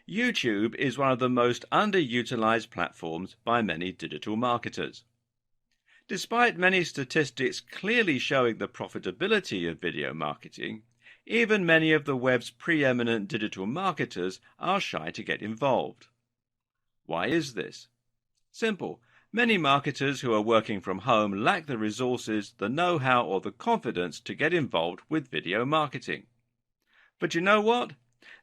YouTube is one of the most underutilized platforms by many digital marketers. Despite many statistics clearly showing the profitability of video marketing, even many of the web's preeminent digital marketers are shy to get involved. Why is this? Simple. Many marketers who are working from home lack the resources, the know-how, or the confidence to get involved with video marketing. But you know what?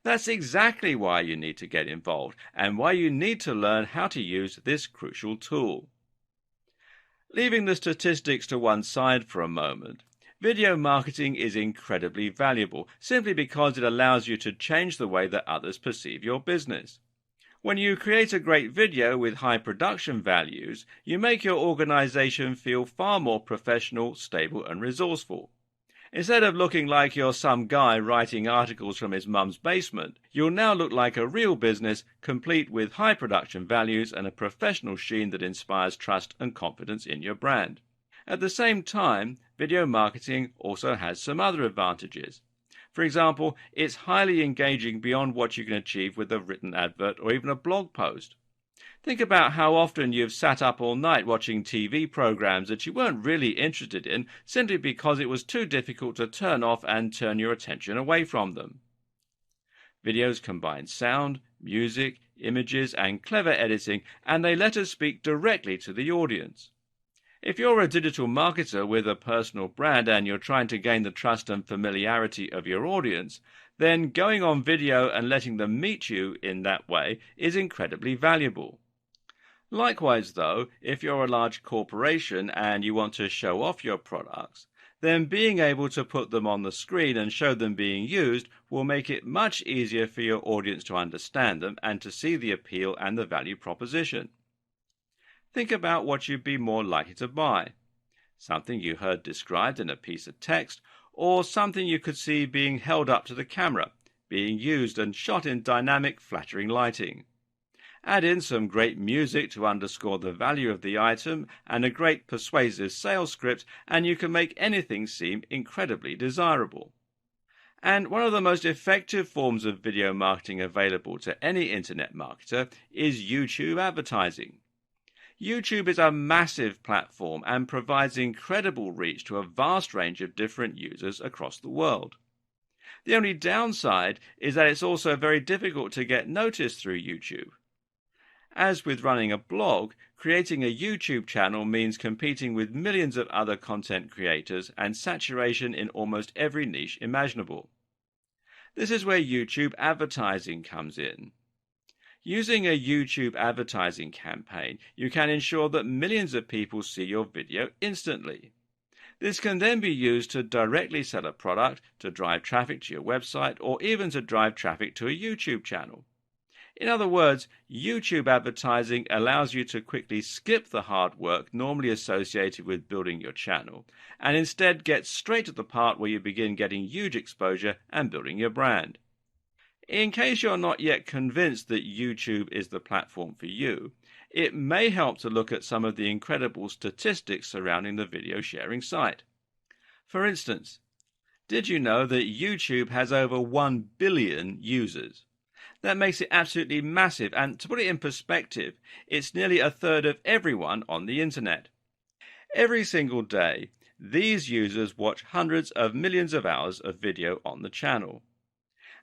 That's exactly why you need to get involved and why you need to learn how to use this crucial tool. Leaving the statistics to one side for a moment, video marketing is incredibly valuable simply because it allows you to change the way that others perceive your business. When you create a great video with high production values, you make your organization feel far more professional, stable, and resourceful. Instead of looking like you're some guy writing articles from his mum's basement, you'll now look like a real business, complete with high production values and a professional sheen that inspires trust and confidence in your brand. At the same time, video marketing also has some other advantages. For example, it's highly engaging beyond what you can achieve with a written advert or even a blog post. Think about how often you've sat up all night watching TV programs that you weren't really interested in simply because it was too difficult to turn off and turn your attention away from them. Videos combine sound, music, images, and clever editing, and they let us speak directly to the audience. If you're a digital marketer with a personal brand and you're trying to gain the trust and familiarity of your audience, then going on video and letting them meet you in that way is incredibly valuable. Likewise, though, if you're a large corporation and you want to show off your products, then being able to put them on the screen and show them being used will make it much easier for your audience to understand them and to see the appeal and the value proposition. Think about what you'd be more likely to buy. Something you heard described in a piece of text, or something you could see being held up to the camera, being used and shot in dynamic, flattering lighting. Add in some great music to underscore the value of the item and a great persuasive sales script, and you can make anything seem incredibly desirable. And one of the most effective forms of video marketing available to any internet marketer is YouTube advertising. YouTube is a massive platform and provides incredible reach to a vast range of different users across the world. The only downside is that it's also very difficult to get noticed through YouTube. As with running a blog, creating a YouTube channel means competing with millions of other content creators and saturation in almost every niche imaginable. This is where YouTube advertising comes in. Using a YouTube advertising campaign, you can ensure that millions of people see your video instantly. This can then be used to directly sell a product, to drive traffic to your website, or even to drive traffic to a YouTube channel. In other words, YouTube advertising allows you to quickly skip the hard work normally associated with building your channel, and instead get straight to the part where you begin getting huge exposure and building your brand. In case you're not yet convinced that YouTube is the platform for you, it may help to look at some of the incredible statistics surrounding the video sharing site. For instance, did you know that YouTube has over 1 billion users? That makes it absolutely massive, and to put it in perspective, it's nearly a third of everyone on the internet. Every single day, these users watch hundreds of millions of hours of video on the channel.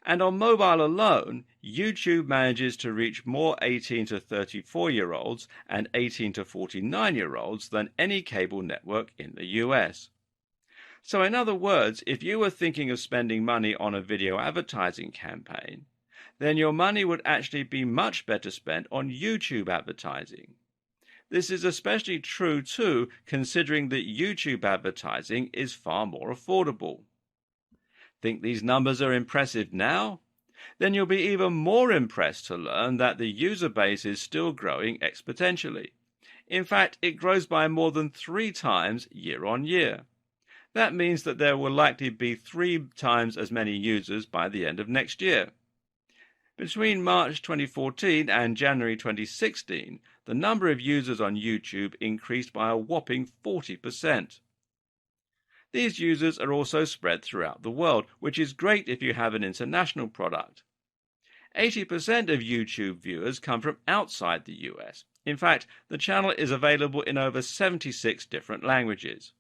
And on mobile alone, YouTube manages to reach more 18 to 34-year-olds and 18 to 49-year-olds than any cable network in the US. So in other words, if you were thinking of spending money on a video advertising campaign, then your money would actually be much better spent on YouTube advertising. This is especially true too, considering that YouTube advertising is far more affordable. Think these numbers are impressive now? Then you'll be even more impressed to learn that the user base is still growing exponentially. In fact, it grows by more than 3 times year on year. That means that there will likely be 3 times as many users by the end of next year. Between March 2014 and January 2016, the number of users on YouTube increased by a whopping 40%. These users are also spread throughout the world, which is great if you have an international product. 80% of YouTube viewers come from outside the US. In fact, the channel is available in over 76 different languages.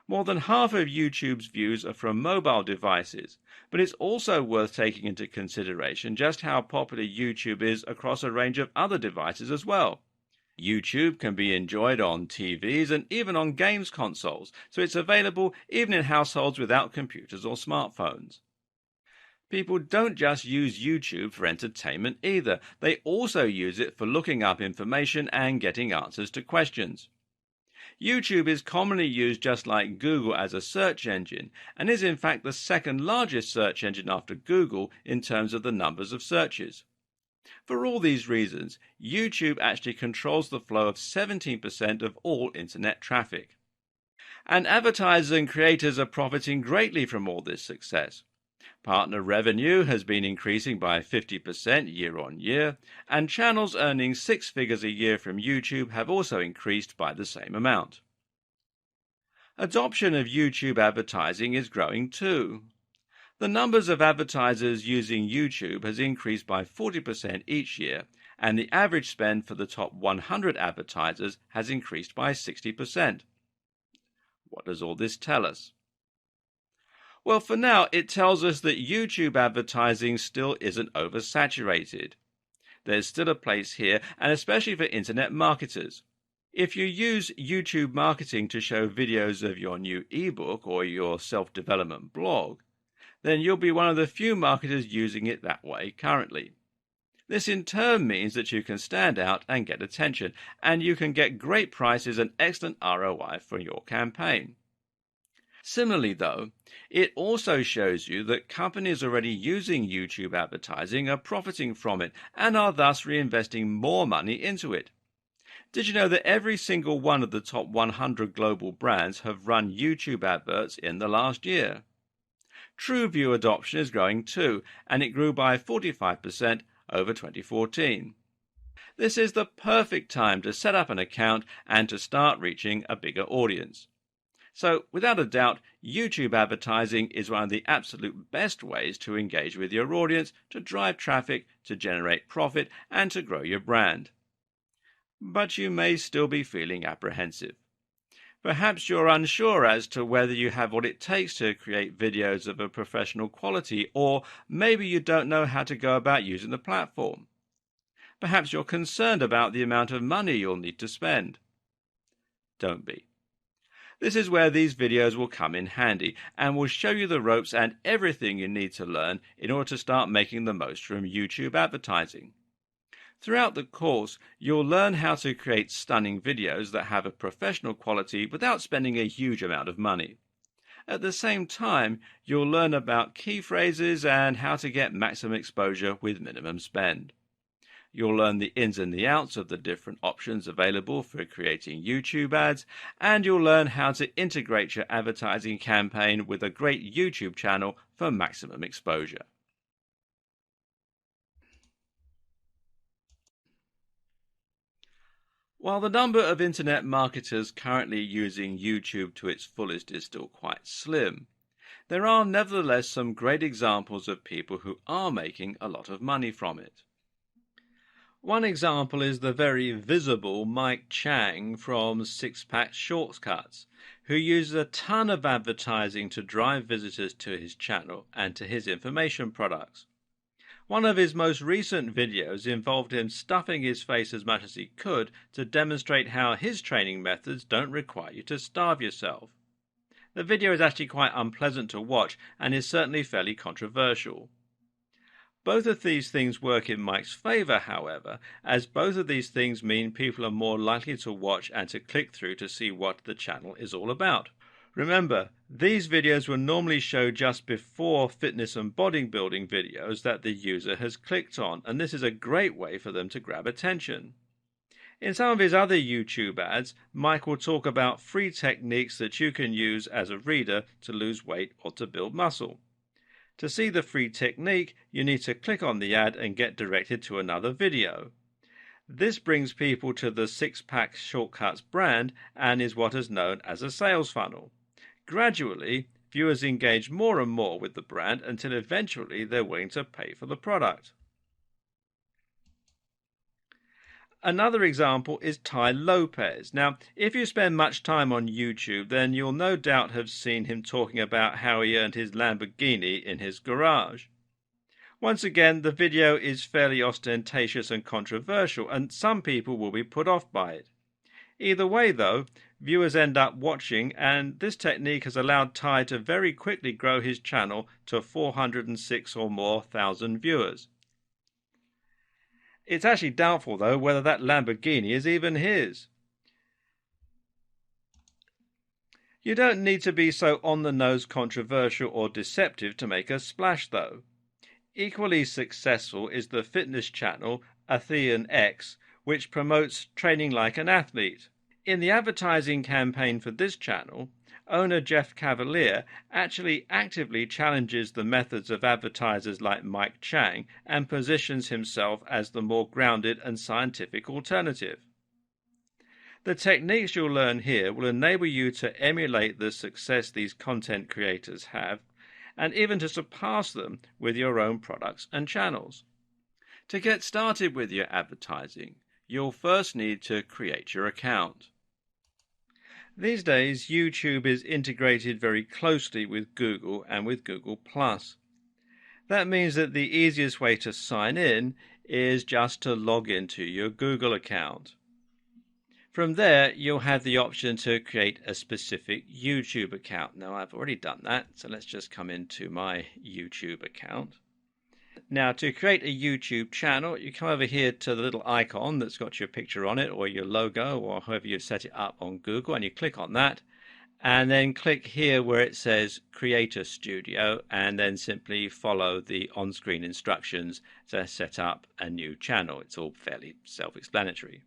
More than half of YouTube's views are from mobile devices, but it's also worth taking into consideration just how popular YouTube is across a range of other devices as well. YouTube can be enjoyed on TVs and even on games consoles, so it's available even in households without computers or smartphones. People don't just use YouTube for entertainment either. They also use it for looking up information and getting answers to questions. YouTube is commonly used just like Google as a search engine, and is in fact the second largest search engine after Google in terms of the numbers of searches. For all these reasons, YouTube actually controls the flow of 17% of all internet traffic. And advertisers and creators are profiting greatly from all this success. Partner revenue has been increasing by 50% year on year, and channels earning 6 figures a year from YouTube have also increased by the same amount. Adoption of YouTube advertising is growing too. The numbers of advertisers using YouTube has increased by 40% each year, and the average spend for the top 100 advertisers has increased by 60%. What does all this tell us? Well, for now, it tells us that YouTube advertising still isn't oversaturated. There's still a place here, and especially for internet marketers. If you use YouTube marketing to show videos of your new ebook or your self-development blog, then you'll be one of the few marketers using it that way currently. This in turn means that you can stand out and get attention, and you can get great prices and excellent ROI for your campaign. Similarly, though, it also shows you that companies already using YouTube advertising are profiting from it and are thus reinvesting more money into it. Did you know that every single one of the top 100 global brands have run YouTube adverts in the last year? TrueView adoption is growing too, and it grew by 45% over 2014. This is the perfect time to set up an account and to start reaching a bigger audience. So, without a doubt, YouTube advertising is one of the absolute best ways to engage with your audience, to drive traffic, to generate profit, and to grow your brand. But you may still be feeling apprehensive. Perhaps you're unsure as to whether you have what it takes to create videos of a professional quality, or maybe you don't know how to go about using the platform. Perhaps you're concerned about the amount of money you'll need to spend. Don't be. This is where these videos will come in handy and will show you the ropes and everything you need to learn in order to start making the most from YouTube advertising. Throughout the course, you'll learn how to create stunning videos that have a professional quality without spending a huge amount of money. At the same time, you'll learn about key phrases and how to get maximum exposure with minimum spend. You'll learn the ins and the outs of the different options available for creating YouTube ads, and you'll learn how to integrate your advertising campaign with a great YouTube channel for maximum exposure. While the number of internet marketers currently using YouTube to its fullest is still quite slim, there are nevertheless some great examples of people who are making a lot of money from it. One example is the very visible Mike Chang from Six-Pack Shortcuts, who uses a ton of advertising to drive visitors to his channel and to his information products. One of his most recent videos involved him stuffing his face as much as he could to demonstrate how his training methods don't require you to starve yourself. The video is actually quite unpleasant to watch and is certainly fairly controversial. Both of these things work in Mike's favor, however, as both of these things mean people are more likely to watch and to click through to see what the channel is all about. Remember, these videos will normally show just before fitness and bodybuilding videos that the user has clicked on, and this is a great way for them to grab attention. In some of his other YouTube ads, Mike will talk about free techniques that you can use as a reader to lose weight or to build muscle. To see the free technique, you need to click on the ad and get directed to another video. This brings people to the Six-Pack Shortcuts brand and is what is known as a sales funnel. Gradually, viewers engage more and more with the brand until eventually they're willing to pay for the product. Another example is Tai Lopez. Now, if you spend much time on YouTube, then you'll no doubt have seen him talking about how he earned his Lamborghini in his garage. Once again, the video is fairly ostentatious and controversial, and some people will be put off by it. Either way, though, viewers end up watching, and this technique has allowed Tai to very quickly grow his channel to 406 or more thousand viewers. It's actually doubtful, though, whether that Lamborghini is even his. You don't need to be so on-the-nose controversial or deceptive to make a splash, though. Equally successful is the fitness channel Athlean X, which promotes training like an athlete. In the advertising campaign for this channel, owner Jeff Cavalier actually actively challenges the methods of advertisers like Mike Chang and positions himself as the more grounded and scientific alternative. The techniques you'll learn here will enable you to emulate the success these content creators have, and even to surpass them with your own products and channels. To get started with your advertising, you'll first need to create your account. These days, YouTube is integrated very closely with Google and with Google+. That means that the easiest way to sign in is just to log into your Google account. From there, you'll have the option to create a specific YouTube account. Now, I've already done that, so let's just come into my YouTube account. Now, to create a YouTube channel, you come over here to the little icon that's got your picture on it, or your logo, or however you've set it up on Google, and you click on that, and then click here where it says Creator Studio, and then simply follow the on-screen instructions to set up a new channel. It's all fairly self-explanatory.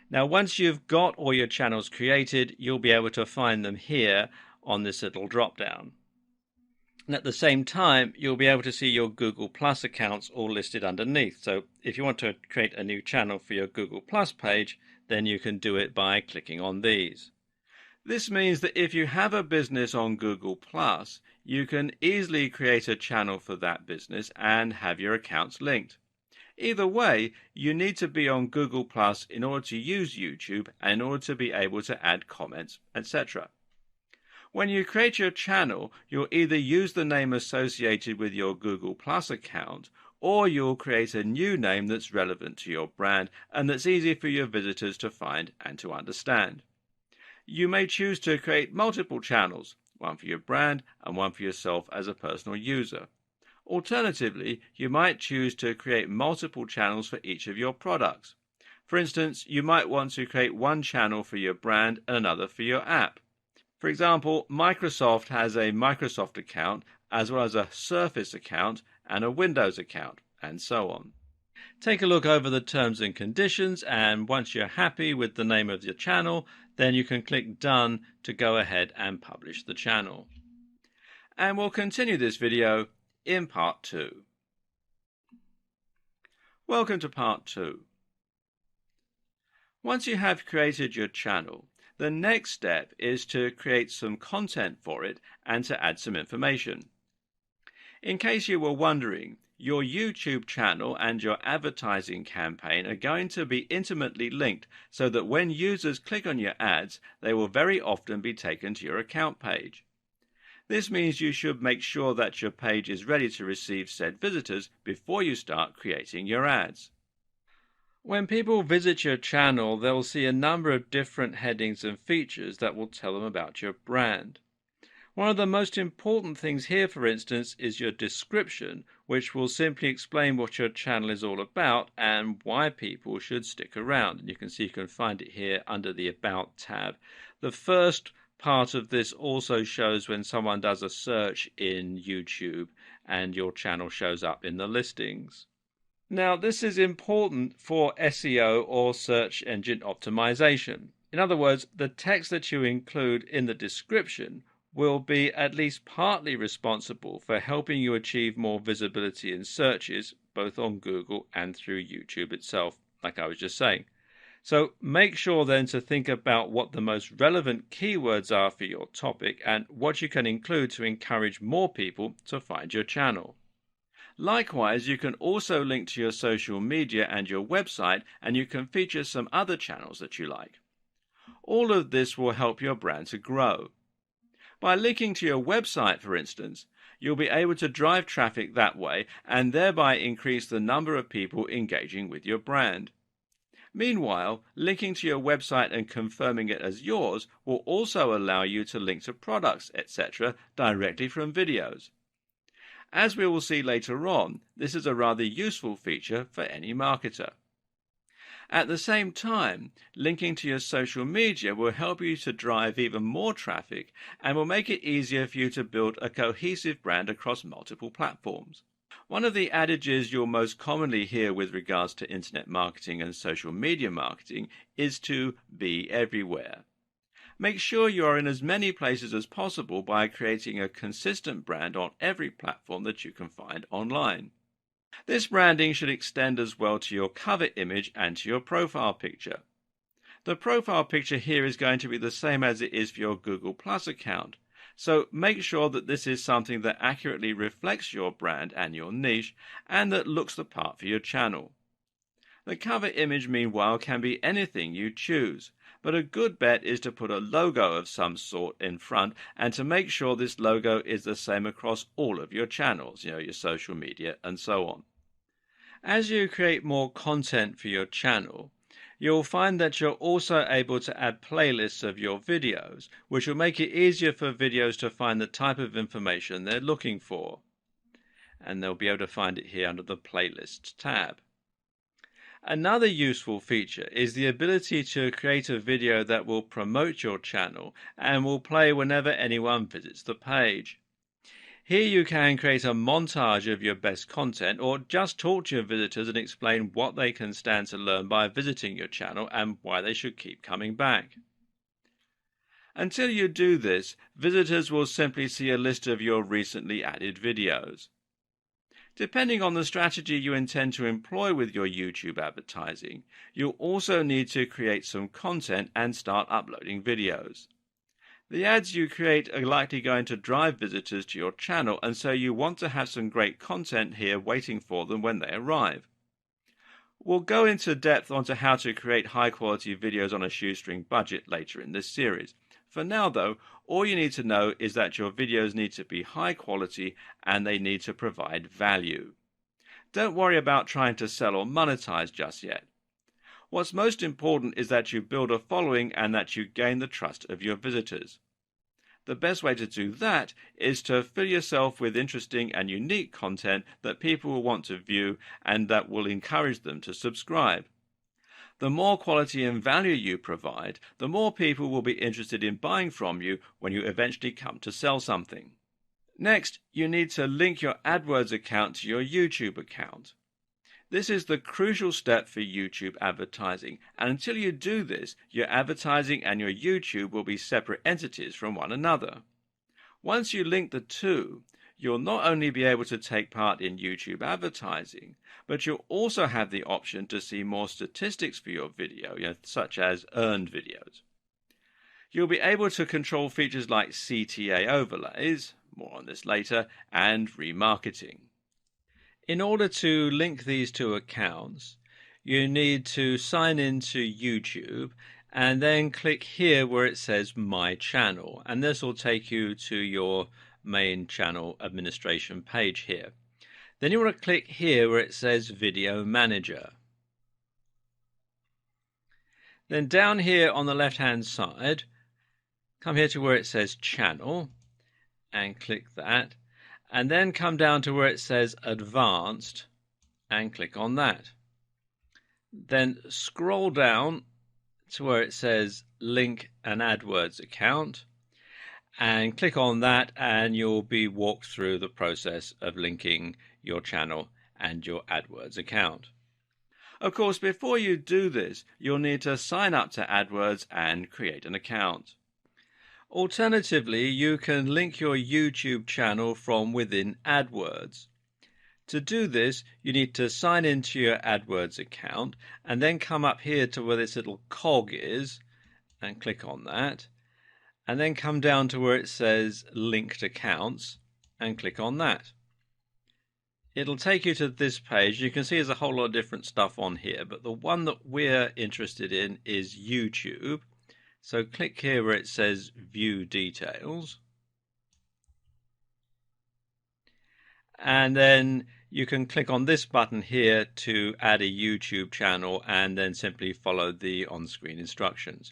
Now, once you've got all your channels created, you'll be able to find them here on this little drop-down. And at the same time, you'll be able to see your Google Plus accounts all listed underneath. So if you want to create a new channel for your Google Plus page, then you can do it by clicking on these. This means that if you have a business on Google Plus, you can easily create a channel for that business and have your accounts linked. Either way, you need to be on Google Plus in order to use YouTube and in order to be able to add comments, etc. When you create your channel, you'll either use the name associated with your Google Plus account, or you'll create a new name that's relevant to your brand and that's easy for your visitors to find and to understand. You may choose to create multiple channels, one for your brand and one for yourself as a personal user. Alternatively, you might choose to create multiple channels for each of your products. For instance, you might want to create one channel for your brand and another for your app. For example, Microsoft has a Microsoft account, as well as a Surface account and a Windows account, and so on. Take a look over the terms and conditions, and once you're happy with the name of your channel, then you can click Done to go ahead and publish the channel. And we'll continue this video in part 2. Welcome to part 2. Once you have created your channel, the next step is to create some content for it and to add some information. In case you were wondering, your YouTube channel and your advertising campaign are going to be intimately linked so that when users click on your ads, they will very often be taken to your account page. This means you should make sure that your page is ready to receive said visitors before you start creating your ads. When people visit your channel, they'll see a number of different headings and features that will tell them about your brand. One of the most important things here, for instance, is your description, which will simply explain what your channel is all about and why people should stick around. And you can see you can find it here under the About tab. The first part of this also shows when someone does a search in YouTube and your channel shows up in the listings. Now, this is important for SEO or search engine optimization. In other words, the text that you include in the description will be at least partly responsible for helping you achieve more visibility in searches, both on Google and through YouTube itself, like I was just saying. So make sure then to think about what the most relevant keywords are for your topic and what you can include to encourage more people to find your channel. Likewise, you can also link to your social media and your website, and you can feature some other channels that you like. All of this will help your brand to grow. By linking to your website, for instance, you'll be able to drive traffic that way and thereby increase the number of people engaging with your brand. Meanwhile, linking to your website and confirming it as yours will also allow you to link to products, etc., directly from videos. As we will see later on, this is a rather useful feature for any marketer. At the same time, linking to your social media will help you to drive even more traffic and will make it easier for you to build a cohesive brand across multiple platforms. One of the adages you'll most commonly hear with regards to internet marketing and social media marketing is to be everywhere. Make sure you are in as many places as possible by creating a consistent brand on every platform that you can find online. This branding should extend as well to your cover image and to your profile picture. The profile picture here is going to be the same as it is for your Google Plus account, so make sure that this is something that accurately reflects your brand and your niche and that looks the part for your channel. The cover image, meanwhile, can be anything you choose, but a good bet is to put a logo of some sort in front and to make sure this logo is the same across all of your channels, your social media and so on. As you create more content for your channel, you'll find that you're also able to add playlists of your videos, which will make it easier for videos to find the type of information they're looking for. And they'll be able to find it here under the Playlists tab. Another useful feature is the ability to create a video that will promote your channel and will play whenever anyone visits the page. Here you can create a montage of your best content or just talk to your visitors and explain what they can stand to learn by visiting your channel and why they should keep coming back. Until you do this, visitors will simply see a list of your recently added videos. Depending on the strategy you intend to employ with your YouTube advertising, you'll also need to create some content and start uploading videos. The ads you create are likely going to drive visitors to your channel, and so you want to have some great content here waiting for them when they arrive. We'll go into depth onto how to create high-quality videos on a shoestring budget later in this series. For now, though, all you need to know is that your videos need to be high quality and they need to provide value. Don't worry about trying to sell or monetize just yet. What's most important is that you build a following and that you gain the trust of your visitors. The best way to do that is to fill yourself with interesting and unique content that people will want to view and that will encourage them to subscribe. The more quality and value you provide, the more people will be interested in buying from you when you eventually come to sell something. Next, you need to link your AdWords account to your YouTube account. This is the crucial step for YouTube advertising, and until you do this, your advertising and your YouTube will be separate entities from one another. Once you link the two, you'll not only be able to take part in YouTube advertising, but you'll also have the option to see more statistics for your video, such as earned videos. You'll be able to control features like CTA overlays, more on this later, and remarketing. In order to link these two accounts, you need to sign into YouTube and then click here where it says My Channel, and this will take you to your main channel administration page here. Then you want to click here where it says Video Manager. Then down here on the left hand side, come here to where it says Channel and click that, and then come down to where it says Advanced and click on that. Then scroll down to where it says Link an AdWords account and click on that, and you'll be walked through the process of linking your channel and your AdWords account. Of course, before you do this, you'll need to sign up to AdWords and create an account. Alternatively, you can link your YouTube channel from within AdWords. To do this, you need to sign into your AdWords account and then come up here to where this little cog is and click on that, and then come down to where it says Linked Accounts and click on that. It'll take you to this page. You can see there's a whole lot of different stuff on here, but the one that we're interested in is YouTube. So click here where it says View Details. And then you can click on this button here to add a YouTube channel and then simply follow the on-screen instructions.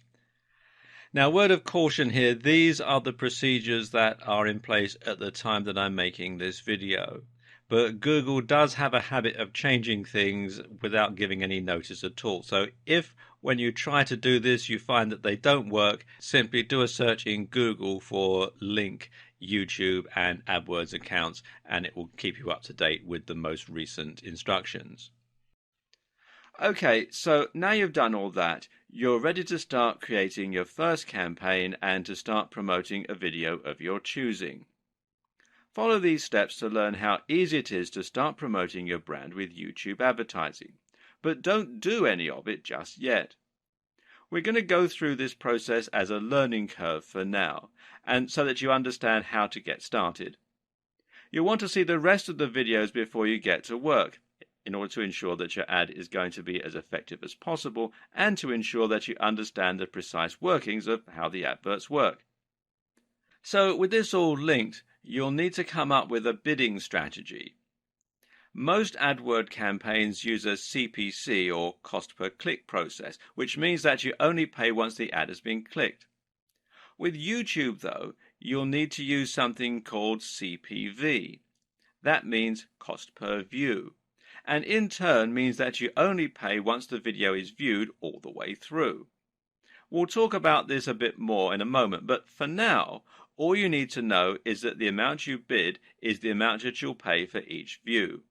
Now, word of caution here, these are the procedures that are in place at the time that I'm making this video. But Google does have a habit of changing things without giving any notice at all. So if when you try to do this you find that they don't work, simply do a search in Google for link YouTube and AdWords accounts and it will keep you up to date with the most recent instructions. Okay, so now you've done all that, you're ready to start creating your first campaign and to start promoting a video of your choosing. Follow these steps to learn how easy it is to start promoting your brand with YouTube advertising, but don't do any of it just yet. We're going to go through this process as a learning curve for now, and so that you understand how to get started. You'll want to see the rest of the videos before you get to work, in order to ensure that your ad is going to be as effective as possible, and to ensure that you understand the precise workings of how the adverts work. So with this all linked, you'll need to come up with a bidding strategy. Most AdWord campaigns use a CPC or cost per click process, which means that you only pay once the ad has been clicked. With YouTube though, you'll need to use something called CPV. That means cost per view, and in turn means that you only pay once the video is viewed all the way through. We'll talk about this a bit more in a moment, but for now, all you need to know is that the amount you bid is the amount that you'll pay for each view.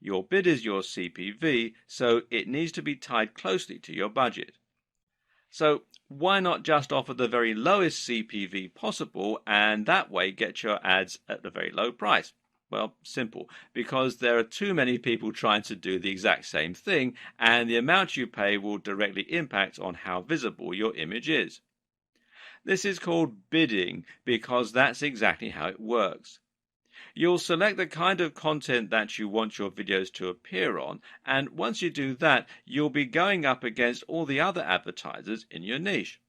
Your bid is your CPV, so it needs to be tied closely to your budget. So why not just offer the very lowest CPV possible and that way get your ads at a very low price? Well, simple, because there are too many people trying to do the exact same thing, and the amount you pay will directly impact on how visible your image is. This is called bidding because that's exactly how it works. You'll select the kind of content that you want your videos to appear on, and once you do that, you'll be going up against all the other advertisers in your niche.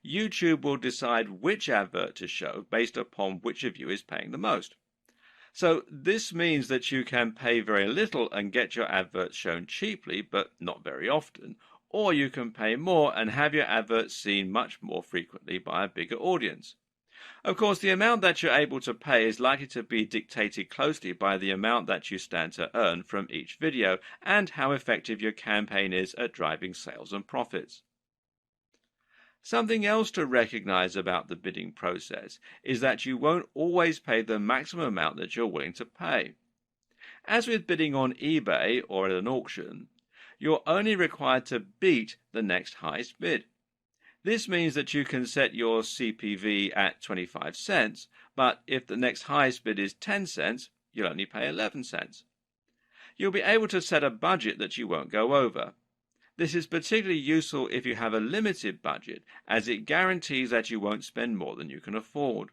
YouTube will decide which advert to show based upon which of you is paying the most. So this means that you can pay very little and get your adverts shown cheaply, but not very often, or you can pay more and have your adverts seen much more frequently by a bigger audience. Of course, the amount that you're able to pay is likely to be dictated closely by the amount that you stand to earn from each video and how effective your campaign is at driving sales and profits. Something else to recognize about the bidding process is that you won't always pay the maximum amount that you're willing to pay. As with bidding on eBay or at an auction, you're only required to beat the next highest bid. This means that you can set your CPV at 25 cents, but if the next highest bid is 10 cents, you'll only pay 11 cents. You'll be able to set a budget that you won't go over. This is particularly useful if you have a limited budget, as it guarantees that you won't spend more than you can afford.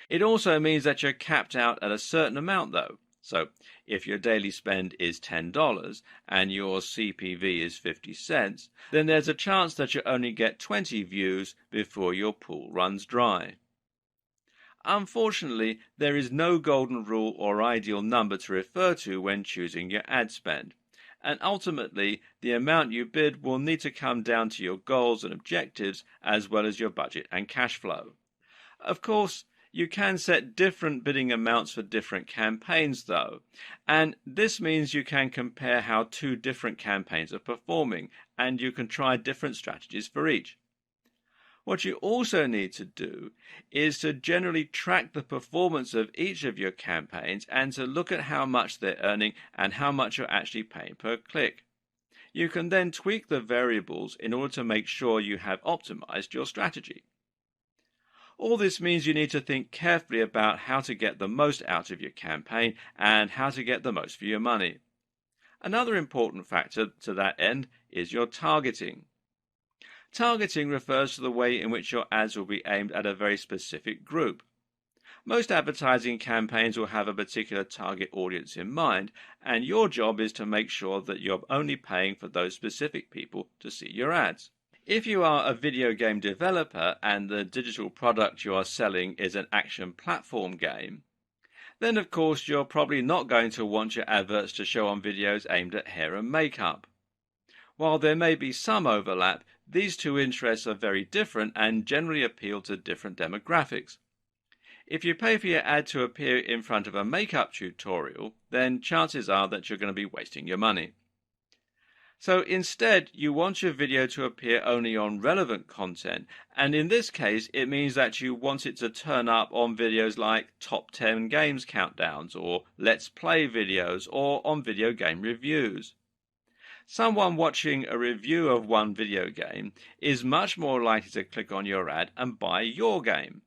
It also means that you're capped out at a certain amount though. So if your daily spend is $10 and your CPV is 50 cents, then there's a chance that you only get 20 views before your pool runs dry. Unfortunately, there is no golden rule or ideal number to refer to when choosing your ad spend. And ultimately, the amount you bid will need to come down to your goals and objectives as well as your budget and cash flow. Of course, you can set different bidding amounts for different campaigns though, and this means you can compare how two different campaigns are performing, and you can try different strategies for each. What you also need to do is to generally track the performance of each of your campaigns and to look at how much they're earning and how much you're actually paying per click. You can then tweak the variables in order to make sure you have optimized your strategy. All this means you need to think carefully about how to get the most out of your campaign and how to get the most for your money. Another important factor to that end is your targeting. Targeting refers to the way in which your ads will be aimed at a very specific group. Most advertising campaigns will have a particular target audience in mind, and your job is to make sure that you're only paying for those specific people to see your ads. If you are a video game developer and the digital product you are selling is an action platform game, then of course you're probably not going to want your adverts to show on videos aimed at hair and makeup. While there may be some overlap, these two interests are very different and generally appeal to different demographics. If you pay for your ad to appear in front of a makeup tutorial, then chances are that you're going to be wasting your money. So instead, you want your video to appear only on relevant content, and in this case, it means that you want it to turn up on videos like top 10 games countdowns, or let's play videos, or on video game reviews. Someone watching a review of one video game is much more likely to click on your ad and buy your game.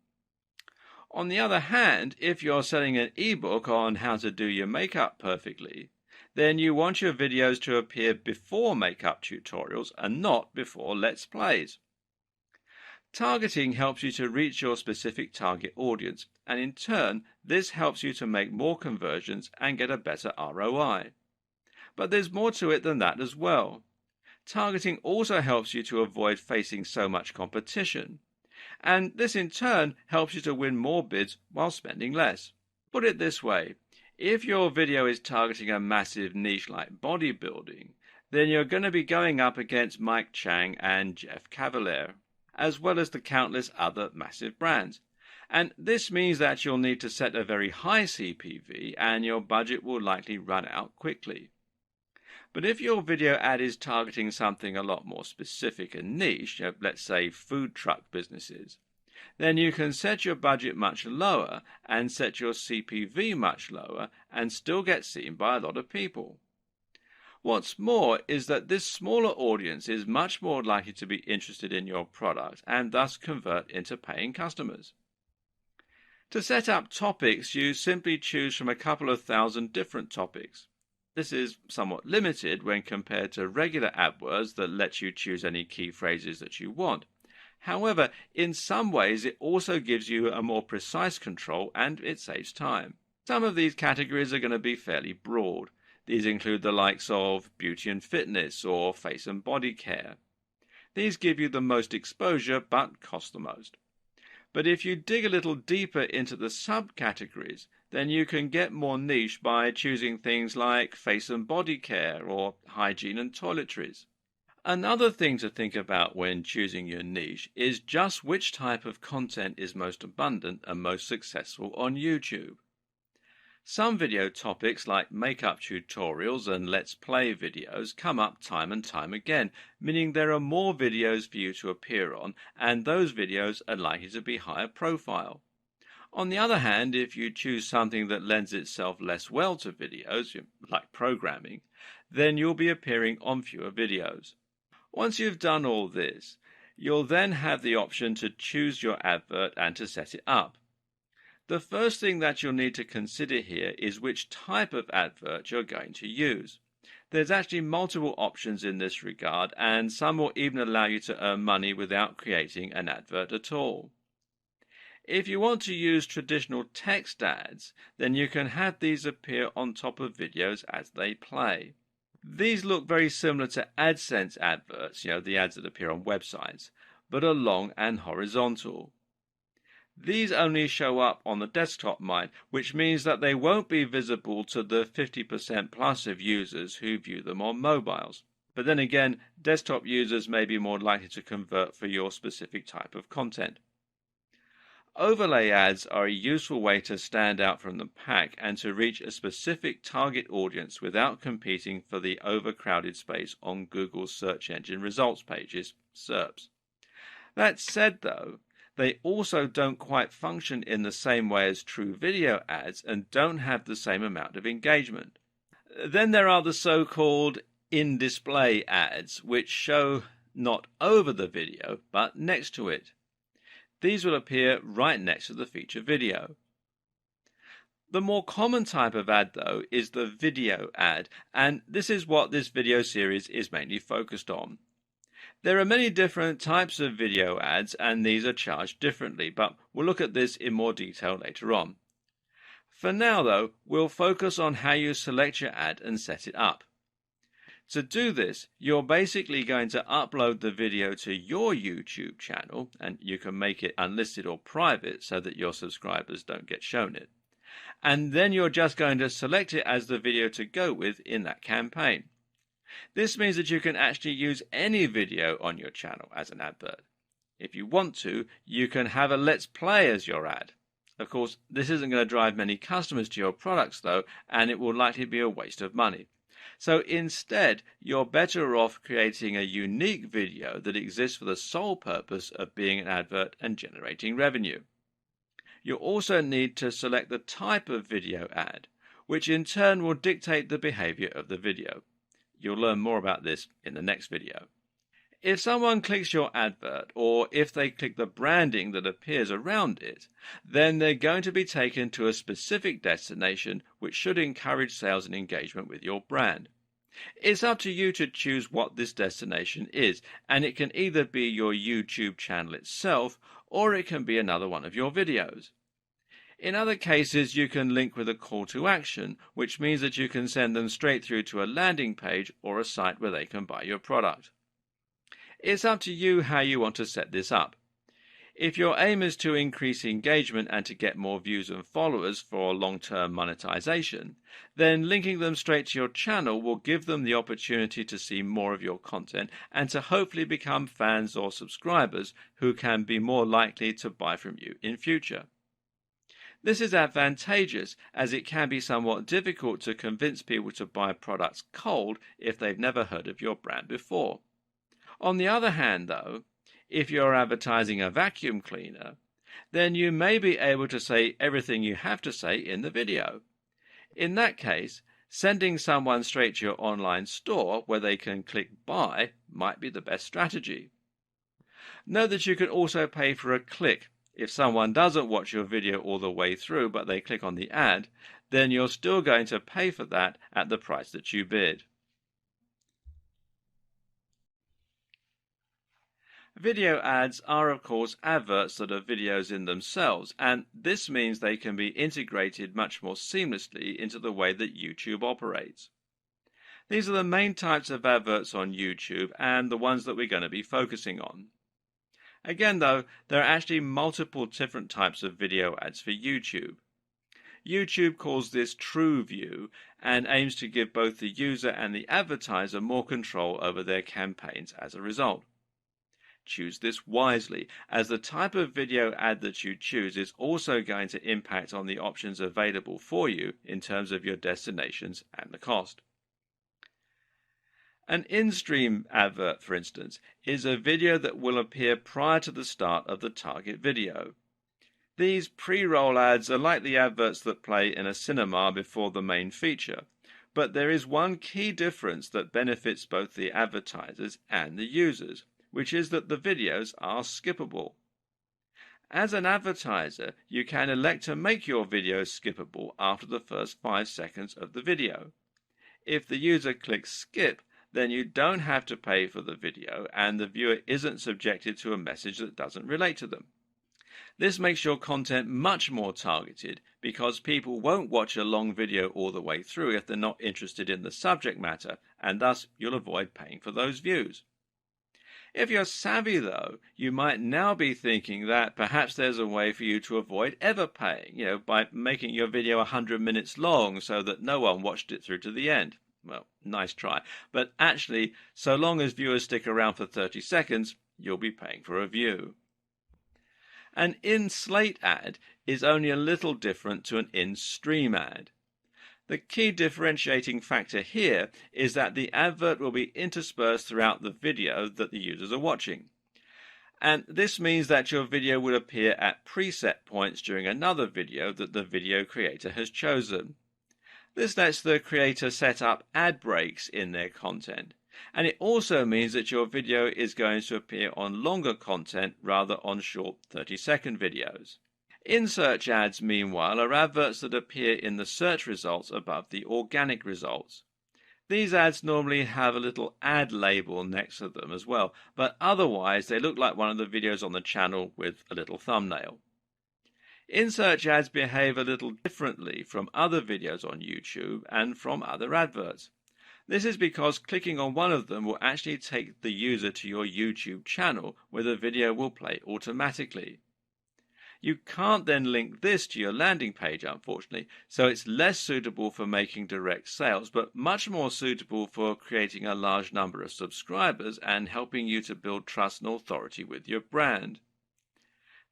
On the other hand, if you're selling an ebook on how to do your makeup perfectly, then you want your videos to appear before makeup tutorials and not before Let's Plays. Targeting helps you to reach your specific target audience, and in turn, this helps you to make more conversions and get a better ROI. But there's more to it than that as well. Targeting also helps you to avoid facing so much competition, and this in turn helps you to win more bids while spending less. Put it this way. If your video is targeting a massive niche like bodybuilding, then you're going to be going up against Mike Chang and Jeff Cavaliere, as well as the countless other massive brands. And this means that you'll need to set a very high CPV and your budget will likely run out quickly. But if your video ad is targeting something a lot more specific and niche, let's say food truck businesses, then you can set your budget much lower and set your CPV much lower and still get seen by a lot of people. What's more is that this smaller audience is much more likely to be interested in your product and thus convert into paying customers. To set up topics, you simply choose from a couple of thousand different topics. This is somewhat limited when compared to regular AdWords that lets you choose any key phrases that you want. However, in some ways it also gives you a more precise control and it saves time. Some of these categories are going to be fairly broad. These include the likes of beauty and fitness or face and body care. These give you the most exposure but cost the most. But if you dig a little deeper into the subcategories, then you can get more niche by choosing things like face and body care or hygiene and toiletries. Another thing to think about when choosing your niche is just which type of content is most abundant and most successful on YouTube. Some video topics like makeup tutorials and let's play videos come up time and time again, meaning there are more videos for you to appear on, and those videos are likely to be higher profile. On the other hand, if you choose something that lends itself less well to videos, like programming, then you'll be appearing on fewer videos. Once you've done all this, you'll then have the option to choose your advert and to set it up. The first thing that you'll need to consider here is which type of advert you're going to use. There's actually multiple options in this regard, and some will even allow you to earn money without creating an advert at all. If you want to use traditional text ads, then you can have these appear on top of videos as they play. These look very similar to AdSense adverts, the ads that appear on websites, but are long and horizontal. These only show up on the desktop mind, which means that they won't be visible to the 50% plus of users who view them on mobiles. But then again, desktop users may be more likely to convert for your specific type of content. Overlay ads are a useful way to stand out from the pack and to reach a specific target audience without competing for the overcrowded space on Google's search engine results pages, SERPs. That said, though, they also don't quite function in the same way as true video ads and don't have the same amount of engagement. Then there are the so-called in-display ads, which show not over the video, but next to it. These will appear right next to the feature video. The more common type of ad, though, is the video ad, and this is what this video series is mainly focused on. There are many different types of video ads, and these are charged differently, but we'll look at this in more detail later on. For now, though, we'll focus on how you select your ad and set it up. To do this, you're basically going to upload the video to your YouTube channel, and you can make it unlisted or private so that your subscribers don't get shown it. And then you're just going to select it as the video to go with in that campaign. This means that you can actually use any video on your channel as an advert. If you want to, you can have a Let's Play as your ad. Of course, this isn't going to drive many customers to your products though, and it will likely be a waste of money. So instead, you're better off creating a unique video that exists for the sole purpose of being an advert and generating revenue. You'll also need to select the type of video ad, which in turn will dictate the behavior of the video. You'll learn more about this in the next video. If someone clicks your advert, or if they click the branding that appears around it, then they're going to be taken to a specific destination which should encourage sales and engagement with your brand. It's up to you to choose what this destination is, and it can either be your YouTube channel itself, or it can be another one of your videos. In other cases, you can link with a call to action, which means that you can send them straight through to a landing page or a site where they can buy your product. It's up to you how you want to set this up. If your aim is to increase engagement and to get more views and followers for long-term monetization, then linking them straight to your channel will give them the opportunity to see more of your content and to hopefully become fans or subscribers who can be more likely to buy from you in future. This is advantageous as it can be somewhat difficult to convince people to buy products cold if they've never heard of your brand before. On the other hand, though, if you're advertising a vacuum cleaner, then you may be able to say everything you have to say in the video. In that case, sending someone straight to your online store where they can click buy might be the best strategy. Note that you can also pay for a click. If someone doesn't watch your video all the way through but they click on the ad, then you're still going to pay for that at the price that you bid. Video ads are of course adverts that are videos in themselves, and this means they can be integrated much more seamlessly into the way that YouTube operates. These are the main types of adverts on YouTube and the ones that we're going to be focusing on. Again though, there are actually multiple different types of video ads for YouTube. YouTube calls this True View and aims to give both the user and the advertiser more control over their campaigns as a result. Choose this wisely, as the type of video ad that you choose is also going to impact on the options available for you in terms of your destinations and the cost. An in-stream advert, for instance, is a video that will appear prior to the start of the target video. These pre-roll ads are like the adverts that play in a cinema before the main feature, but there is one key difference that benefits both the advertisers and the users, which is that the videos are skippable. As an advertiser, you can elect to make your videos skippable after the first 5 seconds of the video. If the user clicks skip, then you don't have to pay for the video and the viewer isn't subjected to a message that doesn't relate to them. This makes your content much more targeted because people won't watch a long video all the way through if they're not interested in the subject matter, and thus you'll avoid paying for those views. If you're savvy though, you might now be thinking that perhaps there's a way for you to avoid ever paying, by making your video 100 minutes long so that no one watched it through to the end. Well, nice try. But actually, so long as viewers stick around for 30 seconds, you'll be paying for a view. An in-slate ad is only a little different to an in-stream ad. The key differentiating factor here is that the advert will be interspersed throughout the video that the users are watching. And this means that your video will appear at preset points during another video that the video creator has chosen. This lets the creator set up ad breaks in their content, and it also means that your video is going to appear on longer content rather on short 30-second videos. In-search ads, meanwhile, are adverts that appear in the search results above the organic results. These ads normally have a little ad label next to them as well, but otherwise they look like one of the videos on the channel with a little thumbnail. In-search ads behave a little differently from other videos on YouTube and from other adverts. This is because clicking on one of them will actually take the user to your YouTube channel, where the video will play automatically. You can't then link this to your landing page, unfortunately, so it's less suitable for making direct sales, but much more suitable for creating a large number of subscribers and helping you to build trust and authority with your brand.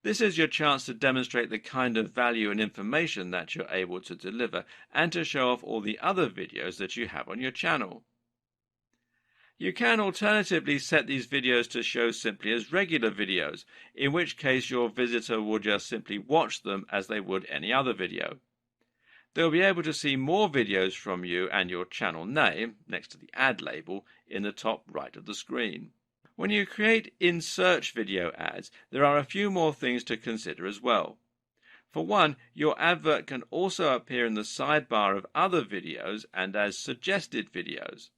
This is your chance to demonstrate the kind of value and information that you're able to deliver, and to show off all the other videos that you have on your channel. You can alternatively set these videos to show simply as regular videos, in which case your visitor will just simply watch them as they would any other video. They'll be able to see more videos from you and your channel name, next to the ad label, in the top right of the screen. When you create in-search video ads, there are a few more things to consider as well. For one, your advert can also appear in the sidebar of other videos and as suggested videos.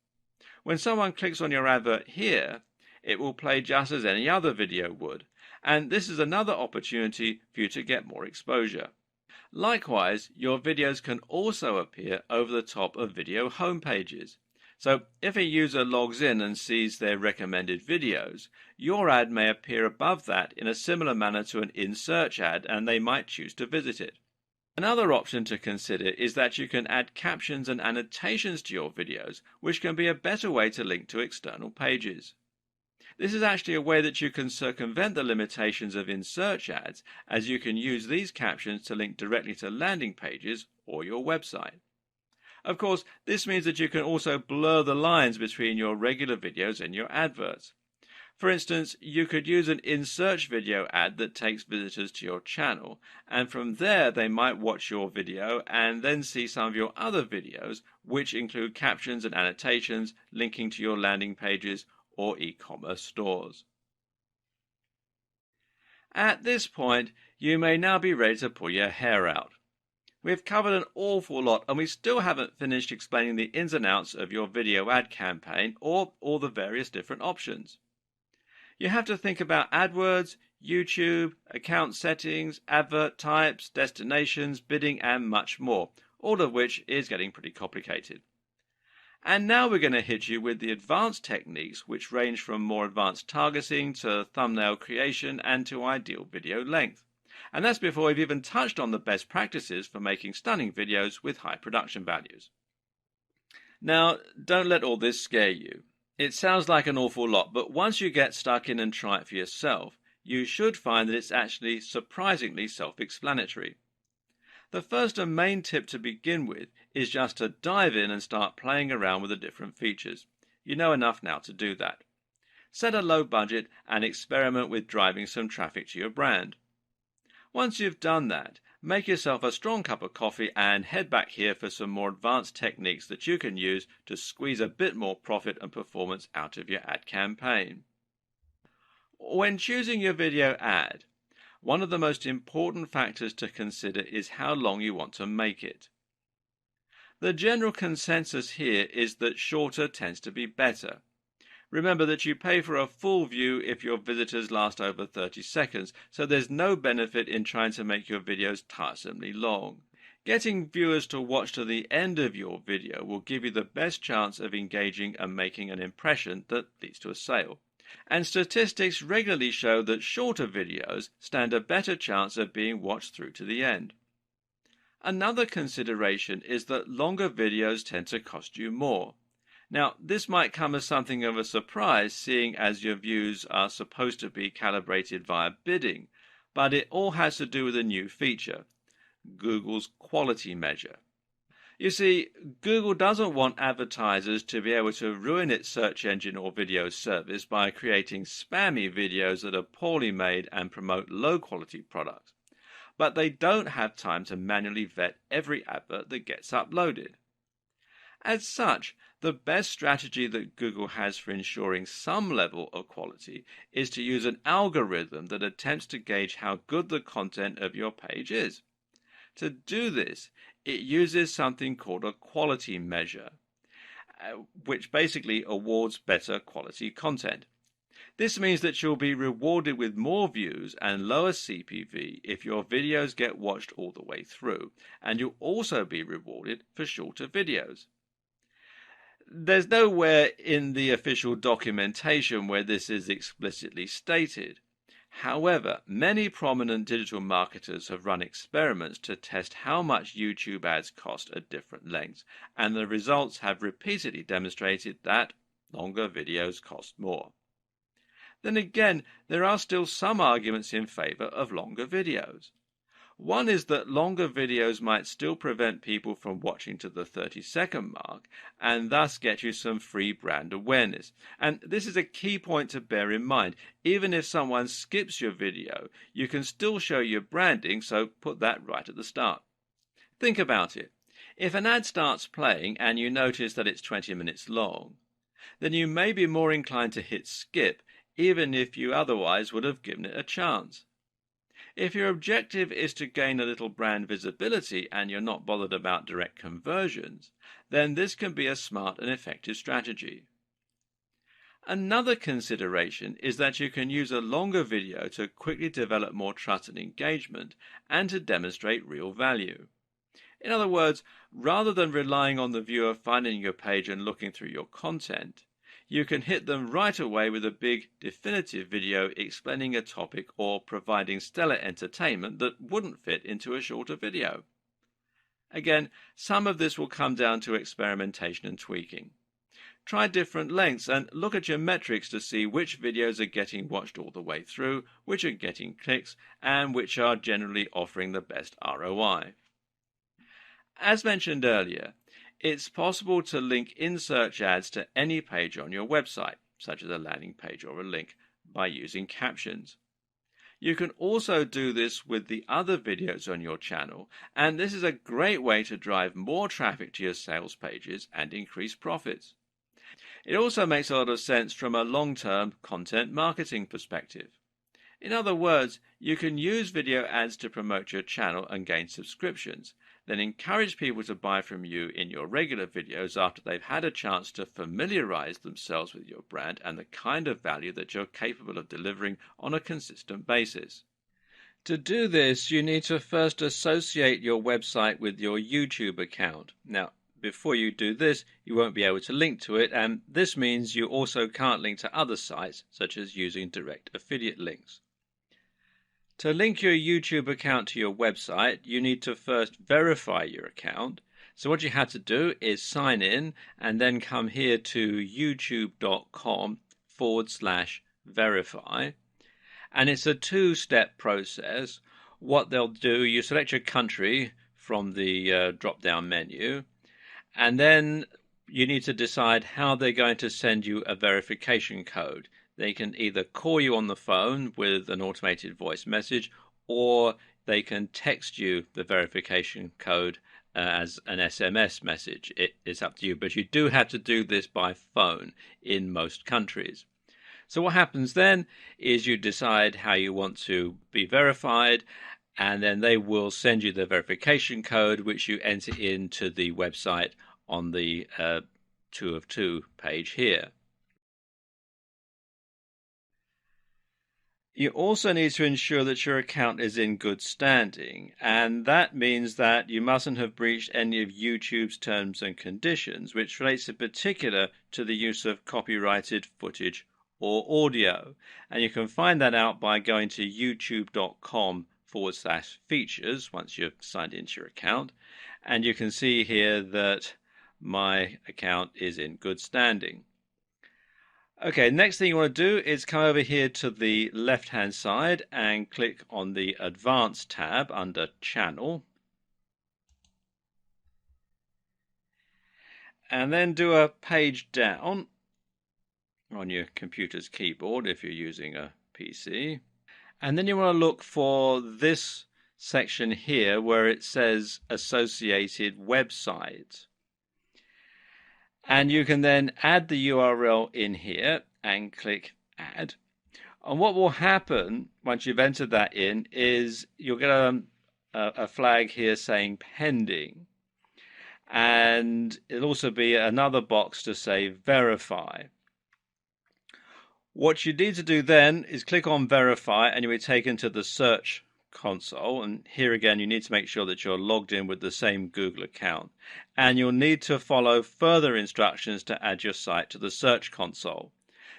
When someone clicks on your advert here, it will play just as any other video would, and this is another opportunity for you to get more exposure. Likewise, your videos can also appear over the top of video homepages. So if a user logs in and sees their recommended videos, your ad may appear above that in a similar manner to an in-search ad, and they might choose to visit it. Another option to consider is that you can add captions and annotations to your videos, which can be a better way to link to external pages. This is actually a way that you can circumvent the limitations of in-search ads, as you can use these captions to link directly to landing pages or your website. Of course, this means that you can also blur the lines between your regular videos and your adverts. For instance, you could use an in-search video ad that takes visitors to your channel, and from there they might watch your video and then see some of your other videos, which include captions and annotations linking to your landing pages or e-commerce stores. At this point, you may now be ready to pull your hair out. We've covered an awful lot, and we still haven't finished explaining the ins and outs of your video ad campaign or all the various different options. You have to think about AdWords, YouTube, account settings, advert types, destinations, bidding, and much more, all of which is getting pretty complicated. And now we're going to hit you with the advanced techniques, which range from more advanced targeting to thumbnail creation and to ideal video length. And that's before we've even touched on the best practices for making stunning videos with high production values. Now, don't let all this scare you. It sounds like an awful lot, but once you get stuck in and try it for yourself, you should find that it's actually surprisingly self-explanatory. The first and main tip to begin with is just to dive in and start playing around with the different features. You know enough now to do that. Set a low budget and experiment with driving some traffic to your brand. Once you've done that, make yourself a strong cup of coffee and head back here for some more advanced techniques that you can use to squeeze a bit more profit and performance out of your ad campaign. When choosing your video ad, one of the most important factors to consider is how long you want to make it. The general consensus here is that shorter tends to be better. Remember that you pay for a full view if your visitors last over 30 seconds, so there's no benefit in trying to make your videos tiresomely long. Getting viewers to watch to the end of your video will give you the best chance of engaging and making an impression that leads to a sale. And statistics regularly show that shorter videos stand a better chance of being watched through to the end. Another consideration is that longer videos tend to cost you more. Now, this might come as something of a surprise, seeing as your views are supposed to be calibrated via bidding, but it all has to do with a new feature, Google's quality measure. You see, Google doesn't want advertisers to be able to ruin its search engine or video service by creating spammy videos that are poorly made and promote low-quality products. But they don't have time to manually vet every advert that gets uploaded. As such, the best strategy that Google has for ensuring some level of quality is to use an algorithm that attempts to gauge how good the content of your page is. To do this, it uses something called a quality measure. which basically awards better quality content. This means that you'll be rewarded with more views and lower CPV if your videos get watched all the way through, and you'll also be rewarded for shorter videos. There's nowhere in the official documentation where this is explicitly stated. However, many prominent digital marketers have run experiments to test how much YouTube ads cost at different lengths, and the results have repeatedly demonstrated that longer videos cost more. Then again, there are still some arguments in favor of longer videos. One is that longer videos might still prevent people from watching to the 30-second mark and thus get you some free brand awareness. And this is a key point to bear in mind. Even if someone skips your video, you can still show your branding, so put that right at the start. Think about it. If an ad starts playing and you notice that it's 20 minutes long, then you may be more inclined to hit skip, even if you otherwise would have given it a chance. If your objective is to gain a little brand visibility and you're not bothered about direct conversions, then this can be a smart and effective strategy. Another consideration is that you can use a longer video to quickly develop more trust and engagement and to demonstrate real value. In other words, rather than relying on the viewer finding your page and looking through your content, you can hit them right away with a big, definitive video explaining a topic or providing stellar entertainment that wouldn't fit into a shorter video. Again, some of this will come down to experimentation and tweaking. Try different lengths and look at your metrics to see which videos are getting watched all the way through, which are getting clicks, and which are generally offering the best ROI. As mentioned earlier, it's possible to link in-search ads to any page on your website, such as a landing page or a link, by using captions. You can also do this with the other videos on your channel, and this is a great way to drive more traffic to your sales pages and increase profits. It also makes a lot of sense from a long-term content marketing perspective. In other words, you can use video ads to promote your channel and gain subscriptions, then encourage people to buy from you in your regular videos after they've had a chance to familiarize themselves with your brand and the kind of value that you're capable of delivering on a consistent basis. To do this, you need to first associate your website with your YouTube account. Now, before you do this, you won't be able to link to it, and this means you also can't link to other sites, such as using direct affiliate links. To link your YouTube account to your website, you need to first verify your account. So what you have to do is sign in and then come here to youtube.com/verify. And it's a two-step process. What they'll do, you select your country from the drop-down menu, and then you need to decide how they're going to send you a verification code. They can either call you on the phone with an automated voice message, or they can text you the verification code as an SMS message. It's up to you, but you do have to do this by phone in most countries. So what happens then is you decide how you want to be verified, and then they will send you the verification code, which you enter into the website on the 2 of 2 page here. You also need to ensure that your account is in good standing, and that means that you mustn't have breached any of YouTube's terms and conditions, which relates in particular to the use of copyrighted footage or audio. And you can find that out by going to youtube.com/features once you've signed into your account, and you can see here that my account is in good standing. Okay, next thing you want to do is come over here to the left-hand side and click on the Advanced tab under Channel. And then do a page down on your computer's keyboard if you're using a PC. And then you want to look for this section here where it says Associated Website. And you can then add the URL in here and click Add. And what will happen once you've entered that in is you'll get a flag here saying Pending. and it'll also be another box to say verify. What you need to do then is click on verify and you'll be taken to the search console, and here again you need to make sure that you're logged in with the same Google account, and you'll need to follow further instructions to add your site to the search console.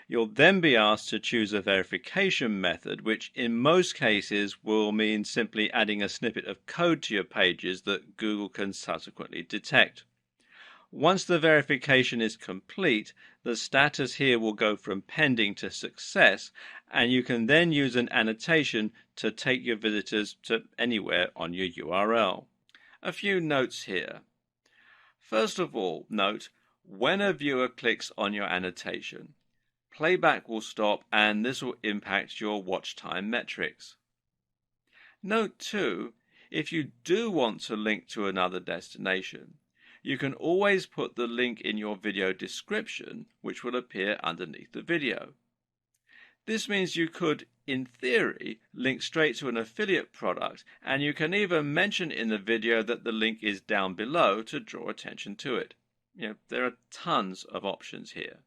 You'll then be asked to choose a verification method, which in most cases will mean simply adding a snippet of code to your pages that Google can subsequently detect. Once the verification is complete, the status here will go from pending to success, and you can then use an annotation to take your visitors to anywhere on your URL. A few notes here. First of all, note when a viewer clicks on your annotation, playback will stop and this will impact your watch time metrics. Note too, if you do want to link to another destination, you can always put the link in your video description, which will appear underneath the video. This means you could, in theory, link straight to an affiliate product, and you can even mention in the video that the link is down below to draw attention to it. There are tons of options here.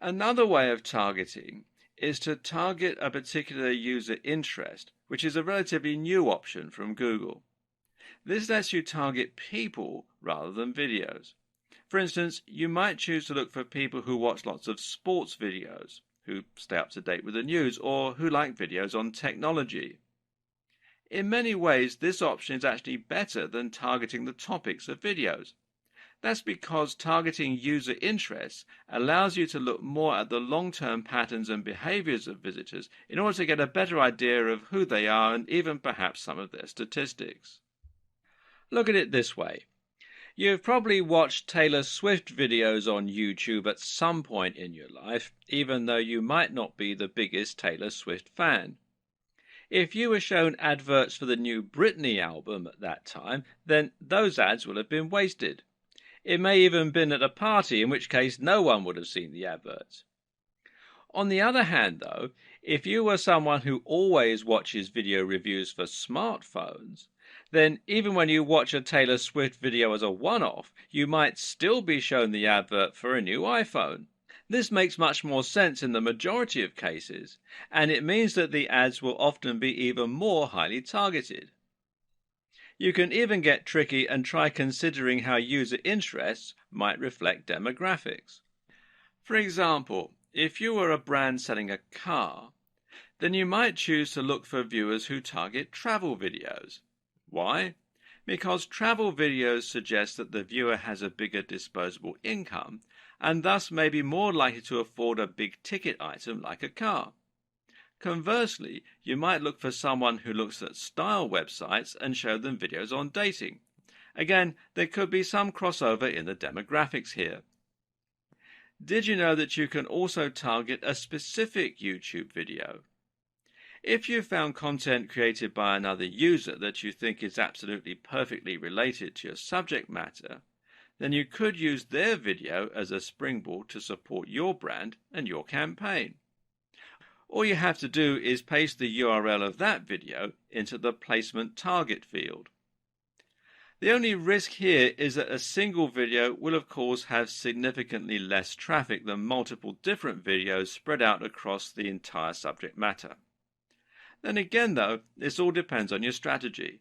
Another way of targeting is to target a particular user interest, which is a relatively new option from Google. This lets you target people rather than videos. For instance, you might choose to look for people who watch lots of sports videos, who stay up to date with the news, or who like videos on technology. In many ways, this option is actually better than targeting the topics of videos. That's because targeting user interests allows you to look more at the long-term patterns and behaviors of visitors in order to get a better idea of who they are and even perhaps some of their statistics. Look at it this way. You've probably watched Taylor Swift videos on YouTube at some point in your life, even though you might not be the biggest Taylor Swift fan. If you were shown adverts for the new Britney album at that time, then those ads will have been wasted. It may even have been at a party, in which case no one would have seen the adverts. On the other hand, though, if you were someone who always watches video reviews for smartphones, then even when you watch a Taylor Swift video as a one-off, you might still be shown the advert for a new iPhone. This makes much more sense in the majority of cases, and it means that the ads will often be even more highly targeted. You can even get tricky and try considering how user interests might reflect demographics. For example, if you were a brand selling a car, then you might choose to look for viewers who target travel videos. Why? Because travel videos suggest that the viewer has a bigger disposable income and thus may be more likely to afford a big ticket item like a car. Conversely, you might look for someone who looks at style websites and show them videos on dating. Again, there could be some crossover in the demographics here. Did you know that you can also target a specific YouTube video? If you found content created by another user that you think is absolutely perfectly related to your subject matter, then you could use their video as a springboard to support your brand and your campaign. All you have to do is paste the URL of that video into the placement target field. The only risk here is that a single video will of course have significantly less traffic than multiple different videos spread out across the entire subject matter. Then again though, this all depends on your strategy.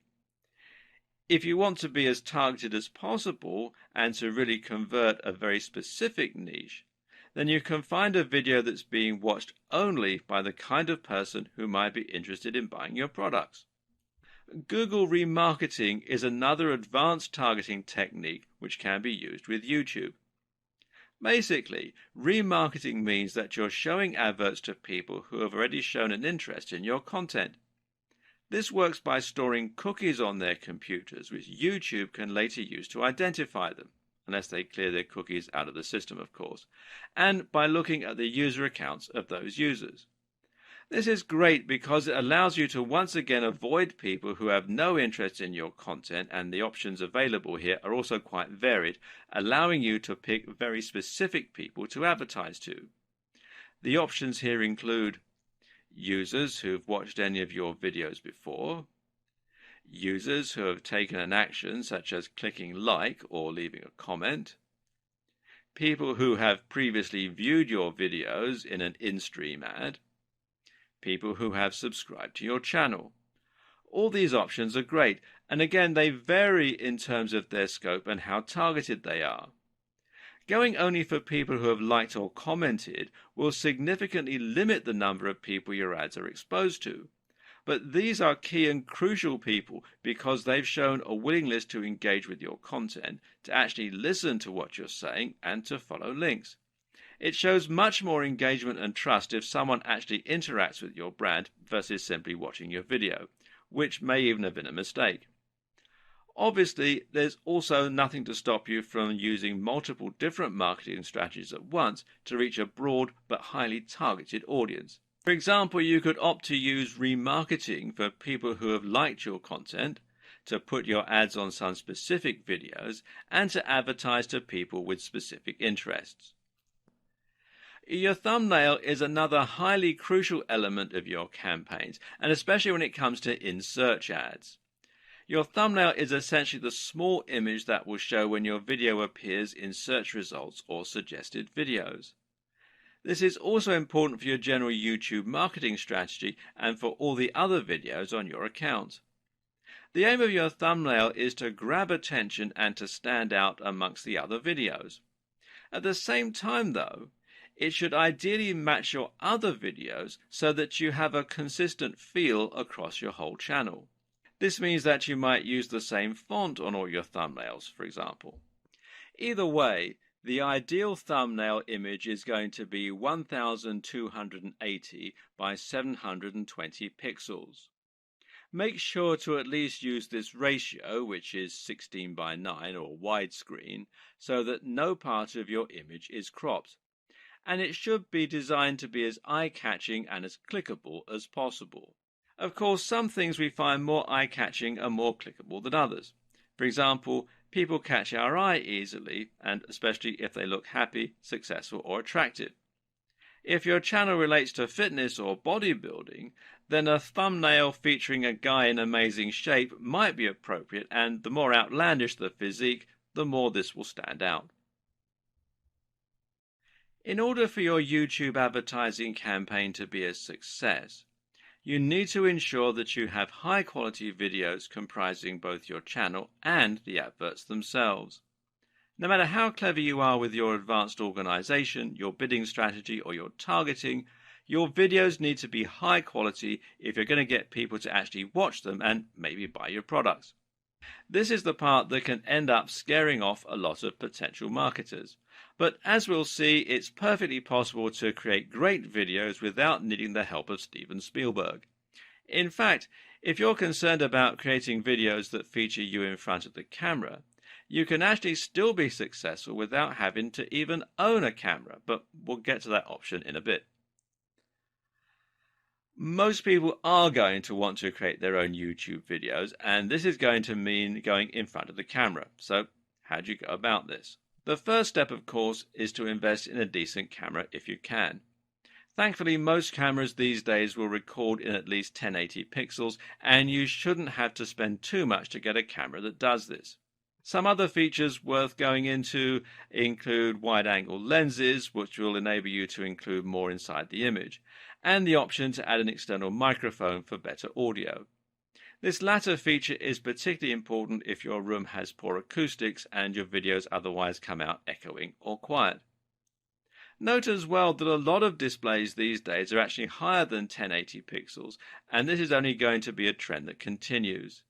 If you want to be as targeted as possible and to really convert a very specific niche, then you can find a video that's being watched only by the kind of person who might be interested in buying your products. Google remarketing is another advanced targeting technique which can be used with YouTube. Basically, remarketing means that you're showing adverts to people who have already shown an interest in your content. This works by storing cookies on their computers, which YouTube can later use to identify them, unless they clear their cookies out of the system, of course, and by looking at the user accounts of those users. This is great because it allows you to once again avoid people who have no interest in your content, and the options available here are also quite varied, allowing you to pick very specific people to advertise to. The options here include users who've watched any of your videos before, users who have taken an action such as clicking like or leaving a comment, people who have previously viewed your videos in an in-stream ad, people who have subscribed to your channel. All these options are great, and again they vary in terms of their scope and how targeted they are. Going only for people who have liked or commented will significantly limit the number of people your ads are exposed to. But these are key and crucial people because they've shown a willingness to engage with your content, to actually listen to what you're saying, and to follow links. It shows much more engagement and trust if someone actually interacts with your brand versus simply watching your video, which may even have been a mistake. Obviously, there's also nothing to stop you from using multiple different marketing strategies at once to reach a broad but highly targeted audience. For example, you could opt to use remarketing for people who have liked your content, to put your ads on some specific videos, and to advertise to people with specific interests. Your thumbnail is another highly crucial element of your campaigns, and especially when it comes to in-search ads. Your thumbnail is essentially the small image that will show when your video appears in search results or suggested videos. This is also important for your general YouTube marketing strategy and for all the other videos on your account. The aim of your thumbnail is to grab attention and to stand out amongst the other videos. At the same time, though, it should ideally match your other videos so that you have a consistent feel across your whole channel. This means that you might use the same font on all your thumbnails, for example. Either way, the ideal thumbnail image is going to be 1280 by 720 pixels. Make sure to at least use this ratio, which is 16 by 9 or widescreen, so that no part of your image is cropped. And it should be designed to be as eye-catching and as clickable as possible. Of course, some things we find more eye-catching and more clickable than others. For example, people catch our eye easily, and especially if they look happy, successful, or attractive. If your channel relates to fitness or bodybuilding, then a thumbnail featuring a guy in amazing shape might be appropriate, and the more outlandish the physique, the more this will stand out. In order for your YouTube advertising campaign to be a success, you need to ensure that you have high-quality videos comprising both your channel and the adverts themselves. No matter how clever you are with your advanced organization, your bidding strategy, or your targeting, your videos need to be high quality if you're going to get people to actually watch them and maybe buy your products. This is the part that can end up scaring off a lot of potential marketers. But as we'll see, it's perfectly possible to create great videos without needing the help of Steven Spielberg. In fact, if you're concerned about creating videos that feature you in front of the camera, you can actually still be successful without having to even own a camera, but we'll get to that option in a bit. Most people are going to want to create their own YouTube videos, and this is going to mean going in front of the camera. So how do you go about this? The first step, of course, is to invest in a decent camera if you can. Thankfully, most cameras these days will record in at least 1080 pixels, and you shouldn't have to spend too much to get a camera that does this. Some other features worth going into include wide-angle lenses, which will enable you to include more inside the image, and the option to add an external microphone for better audio. This latter feature is particularly important if your room has poor acoustics and your videos otherwise come out echoing or quiet. Note as well that a lot of displays these days are actually higher than 1080 pixels, and this is only going to be a trend that continues.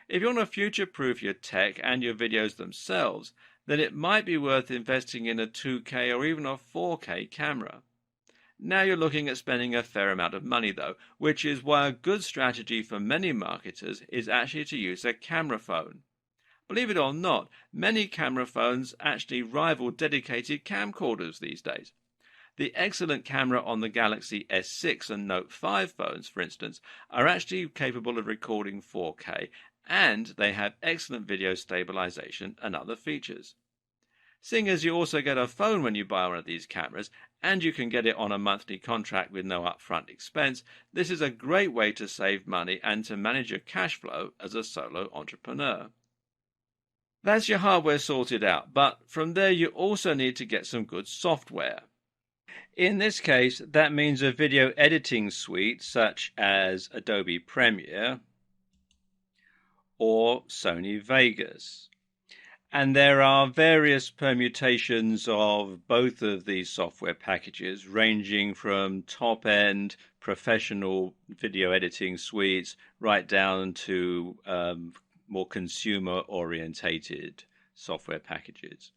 If you want to future-proof your tech and your videos themselves, then it might be worth investing in a 2K or even a 4K camera. Now you're looking at spending a fair amount of money though, which is why a good strategy for many marketers is actually to use a camera phone. Believe it or not, many camera phones actually rival dedicated camcorders these days. The excellent camera on the Galaxy S6 and Note 5 phones, for instance, are actually capable of recording 4K, and they have excellent video stabilization and other features. Seeing as you also get a phone when you buy one of these cameras, and you can get it on a monthly contract with no upfront expense, this is a great way to save money and to manage your cash flow as a solo entrepreneur. That's your hardware sorted out, but from there you also need to get some good software. In this case, that means a video editing suite such as Adobe Premiere or Sony Vegas. And there are various permutations of both of these software packages, ranging from top-end professional video editing suites right down to more consumer-orientated software packages.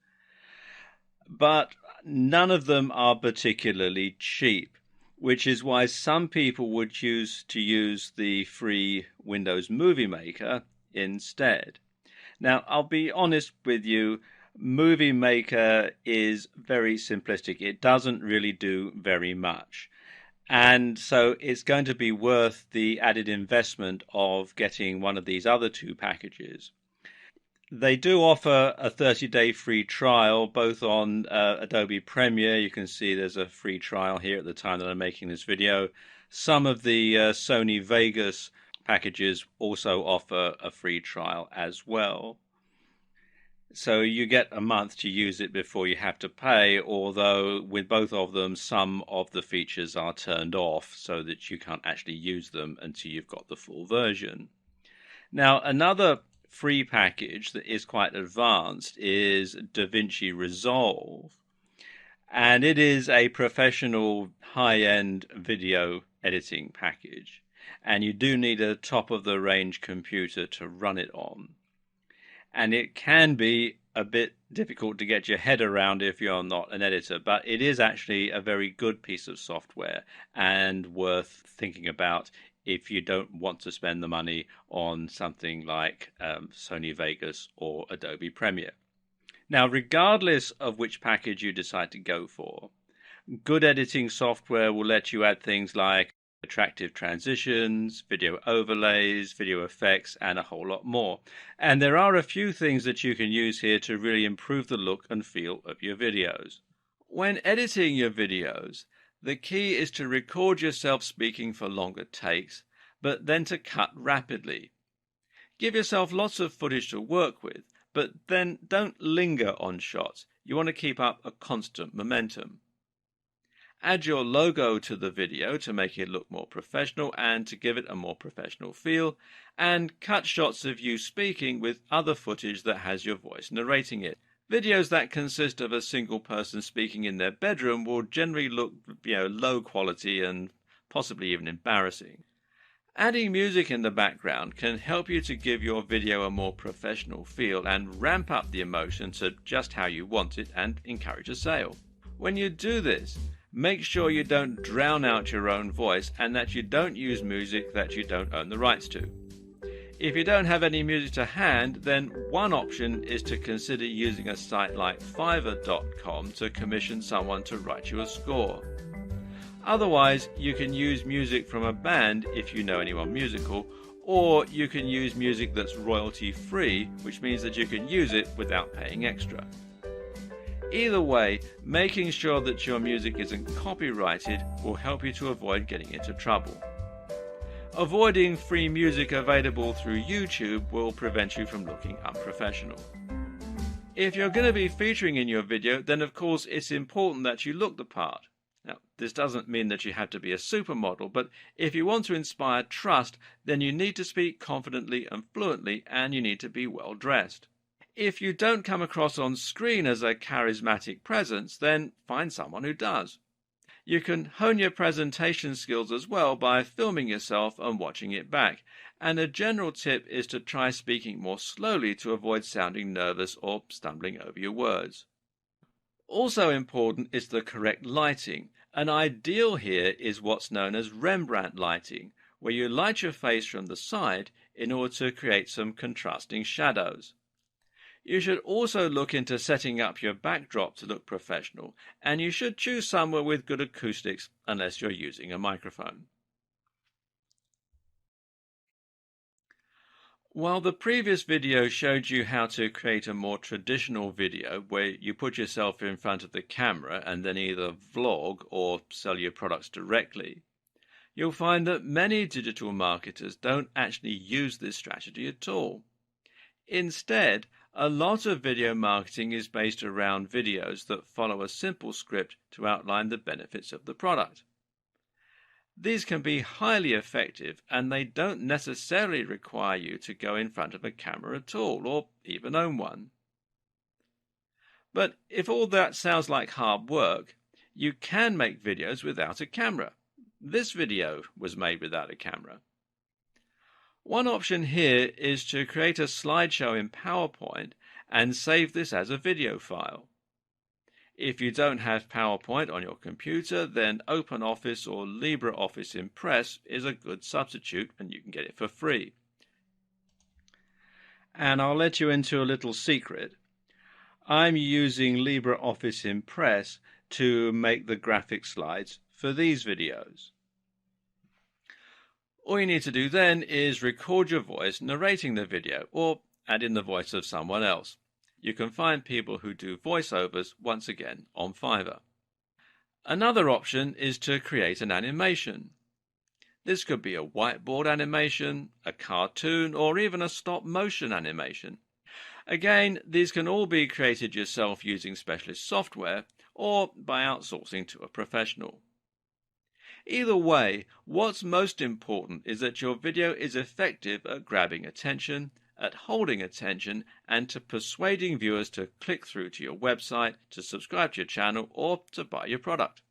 But none of them are particularly cheap, which is why some people would choose to use the free Windows Movie Maker instead. Now, I'll be honest with you, Movie Maker is very simplistic. It doesn't really do very much. And so it's going to be worth the added investment of getting one of these other two packages. They do offer a 30-day free trial, both on Adobe Premiere. You can see there's a free trial here at the time that I'm making this video. Some of the Sony Vegas packages also offer a free trial as well. So you get a month to use it before you have to pay, although with both of them, some of the features are turned off so that you can't actually use them until you've got the full version. Now, another free package that is quite advanced is DaVinci Resolve, and it is a professional high-end video editing package, and you do need a top-of-the-range computer to run it on. And it can be a bit difficult to get your head around if you're not an editor, but it is actually a very good piece of software and worth thinking about if you don't want to spend the money on something like Sony Vegas or Adobe Premiere. Now, regardless of which package you decide to go for, good editing software will let you add things like attractive transitions, video overlays, video effects, and a whole lot more. And there are a few things that you can use here to really improve the look and feel of your videos. When editing your videos, the key is to record yourself speaking for longer takes, but then to cut rapidly. Give yourself lots of footage to work with, but then don't linger on shots. You want to keep up a constant momentum. Add your logo to the video to make it look more professional and to give it a more professional feel, and cut shots of you speaking with other footage that has your voice narrating it. Videos that consist of a single person speaking in their bedroom will generally look, low quality and possibly even embarrassing. Adding music in the background can help you to give your video a more professional feel and ramp up the emotion to just how you want it and encourage a sale. When you do this, make sure you don't drown out your own voice and that you don't use music that you don't own the rights to. If you don't have any music to hand, then one option is to consider using a site like Fiverr.com to commission someone to write you a score. Otherwise, you can use music from a band if you know anyone musical, or you can use music that's royalty-free, which means that you can use it without paying extra. Either way, making sure that your music isn't copyrighted will help you to avoid getting into trouble. Avoiding free music available through YouTube will prevent you from looking unprofessional. If you're going to be featuring in your video, then of course it's important that you look the part. Now, this doesn't mean that you have to be a supermodel, but if you want to inspire trust, then you need to speak confidently and fluently, and you need to be well dressed. If you don't come across on screen as a charismatic presence, then find someone who does. You can hone your presentation skills as well by filming yourself and watching it back. And a general tip is to try speaking more slowly to avoid sounding nervous or stumbling over your words. Also important is the correct lighting. An ideal here is what's known as Rembrandt lighting, where you light your face from the side in order to create some contrasting shadows. You should also look into setting up your backdrop to look professional, and you should choose somewhere with good acoustics unless you're using a microphone. While the previous video showed you how to create a more traditional video where you put yourself in front of the camera and then either vlog or sell your products directly, you'll find that many digital marketers don't actually use this strategy at all. Instead, a lot of video marketing is based around videos that follow a simple script to outline the benefits of the product. These can be highly effective, and they don't necessarily require you to go in front of a camera at all, or even own one. But if all that sounds like hard work, you can make videos without a camera. This video was made without a camera. One option here is to create a slideshow in PowerPoint and save this as a video file. If you don't have PowerPoint on your computer, then OpenOffice or LibreOffice Impress is a good substitute, and you can get it for free. And I'll let you into a little secret. I'm using LibreOffice Impress to make the graphic slides for these videos. All you need to do then is record your voice narrating the video, or add in the voice of someone else. You can find people who do voiceovers once again on Fiverr. Another option is to create an animation. This could be a whiteboard animation, a cartoon, or even a stop-motion animation. Again, these can all be created yourself using specialist software or by outsourcing to a professional. Either way, what's most important is that your video is effective at grabbing attention, at holding attention, and to persuading viewers to click through to your website, to subscribe to your channel, or to buy your product.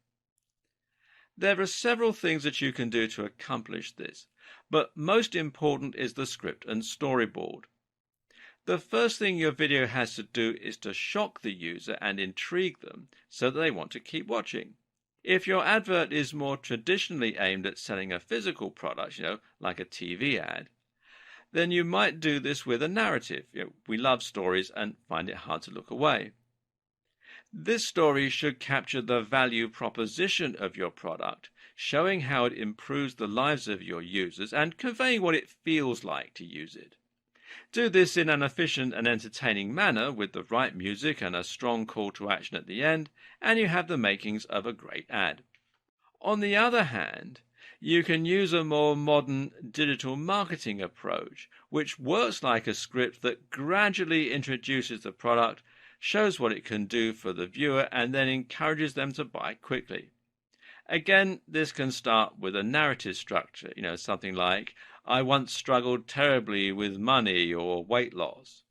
There are several things that you can do to accomplish this, but most important is the script and storyboard. The first thing your video has to do is to shock the user and intrigue them so that they want to keep watching. If your advert is more traditionally aimed at selling a physical product, like a TV ad, then you might do this with a narrative. We love stories and find it hard to look away. This story should capture the value proposition of your product, showing how it improves the lives of your users and conveying what it feels like to use it. Do this in an efficient and entertaining manner with the right music and a strong call to action at the end, and you have the makings of a great ad. On the other hand, you can use a more modern digital marketing approach, which works like a script that gradually introduces the product, shows what it can do for the viewer, and then encourages them to buy quickly. Again, this can start with a narrative structure, something like, "I once struggled terribly with money or weight loss."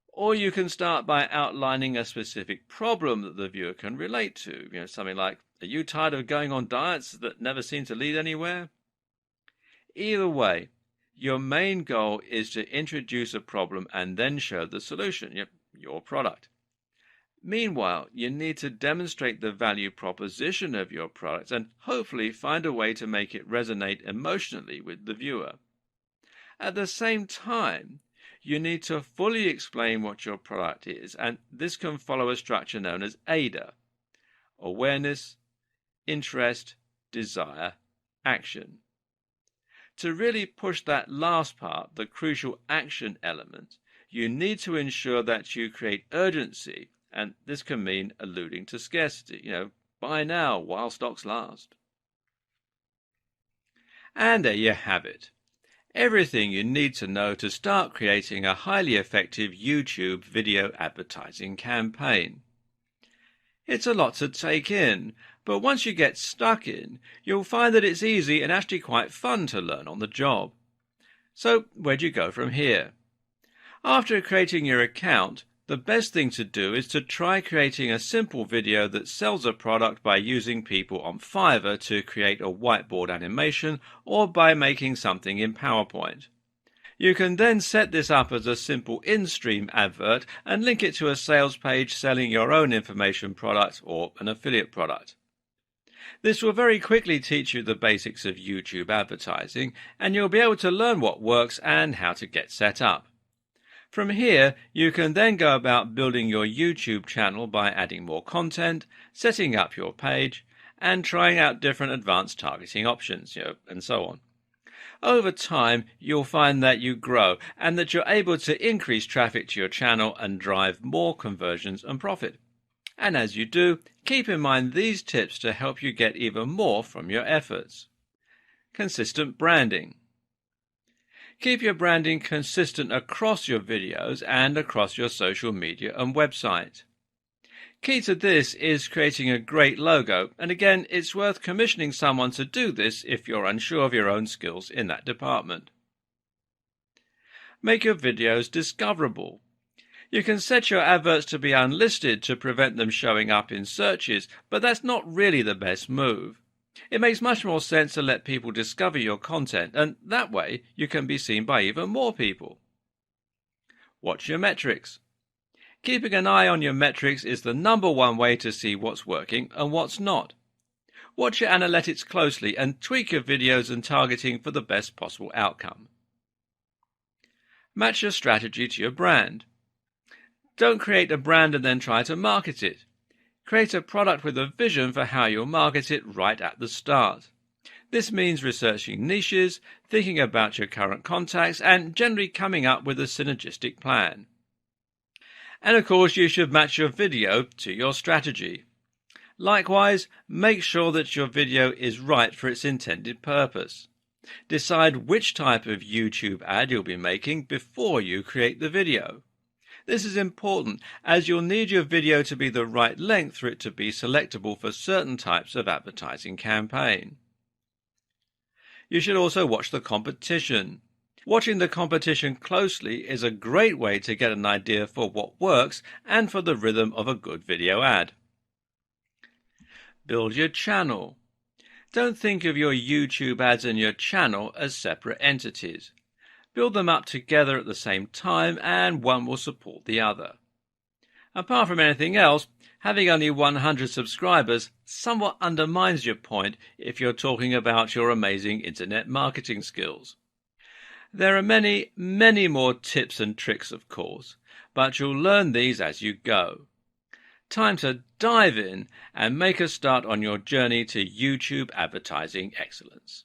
Or you can start by outlining a specific problem that the viewer can relate to, something like, "Are you tired of going on diets that never seem to lead anywhere?" Either way, your main goal is to introduce a problem and then show the solution, your product. Meanwhile, you need to demonstrate the value proposition of your product and hopefully find a way to make it resonate emotionally with the viewer. At the same time, you need to fully explain what your product is, and this can follow a structure known as AIDA: awareness, interest, desire, action. To really push that last part, the crucial action element, you need to ensure that you create urgency, and this can mean alluding to scarcity, buy now while stocks last. And there you have it. Everything you need to know to start creating a highly effective YouTube video advertising campaign. It's a lot to take in, but once you get stuck in, you'll find that it's easy and actually quite fun to learn on the job. So where do you go from here? After creating your account, the best thing to do is to try creating a simple video that sells a product by using people on Fiverr to create a whiteboard animation, or by making something in PowerPoint. You can then set this up as a simple in-stream advert and link it to a sales page selling your own information product or an affiliate product. This will very quickly teach you the basics of YouTube advertising, and you'll be able to learn what works and how to get set up. From here, you can then go about building your YouTube channel by adding more content, setting up your page, and trying out different advanced targeting options, and so on. Over time, you'll find that you grow and that you're able to increase traffic to your channel and drive more conversions and profit. And as you do, keep in mind these tips to help you get even more from your efforts. Consistent branding. Keep your branding consistent across your videos and across your social media and website. Key to this is creating a great logo, and again, it's worth commissioning someone to do this if you're unsure of your own skills in that department. Make your videos discoverable. You can set your adverts to be unlisted to prevent them showing up in searches, but that's not really the best move. It makes much more sense to let people discover your content, and that way you can be seen by even more people. Watch your metrics. Keeping an eye on your metrics is the #1 way to see what's working and what's not. Watch your analytics closely and tweak your videos and targeting for the best possible outcome. Match your strategy to your brand. Don't create a brand and then try to market it. Create a product with a vision for how you'll market it right at the start. This means researching niches, thinking about your current contacts, and generally coming up with a synergistic plan. And of course, you should match your video to your strategy. Likewise, make sure that your video is right for its intended purpose. Decide which type of YouTube ad you'll be making before you create the video. This is important, as you'll need your video to be the right length for it to be selectable for certain types of advertising campaign. You should also watch the competition. Watching the competition closely is a great way to get an idea for what works and for the rhythm of a good video ad. Build your channel. Don't think of your YouTube ads and your channel as separate entities. Build them up together at the same time, and one will support the other. Apart from anything else, having only 100 subscribers somewhat undermines your point if you're talking about your amazing internet marketing skills. There are many, many more tips and tricks, of course, but you'll learn these as you go. Time to dive in and make a start on your journey to YouTube advertising excellence.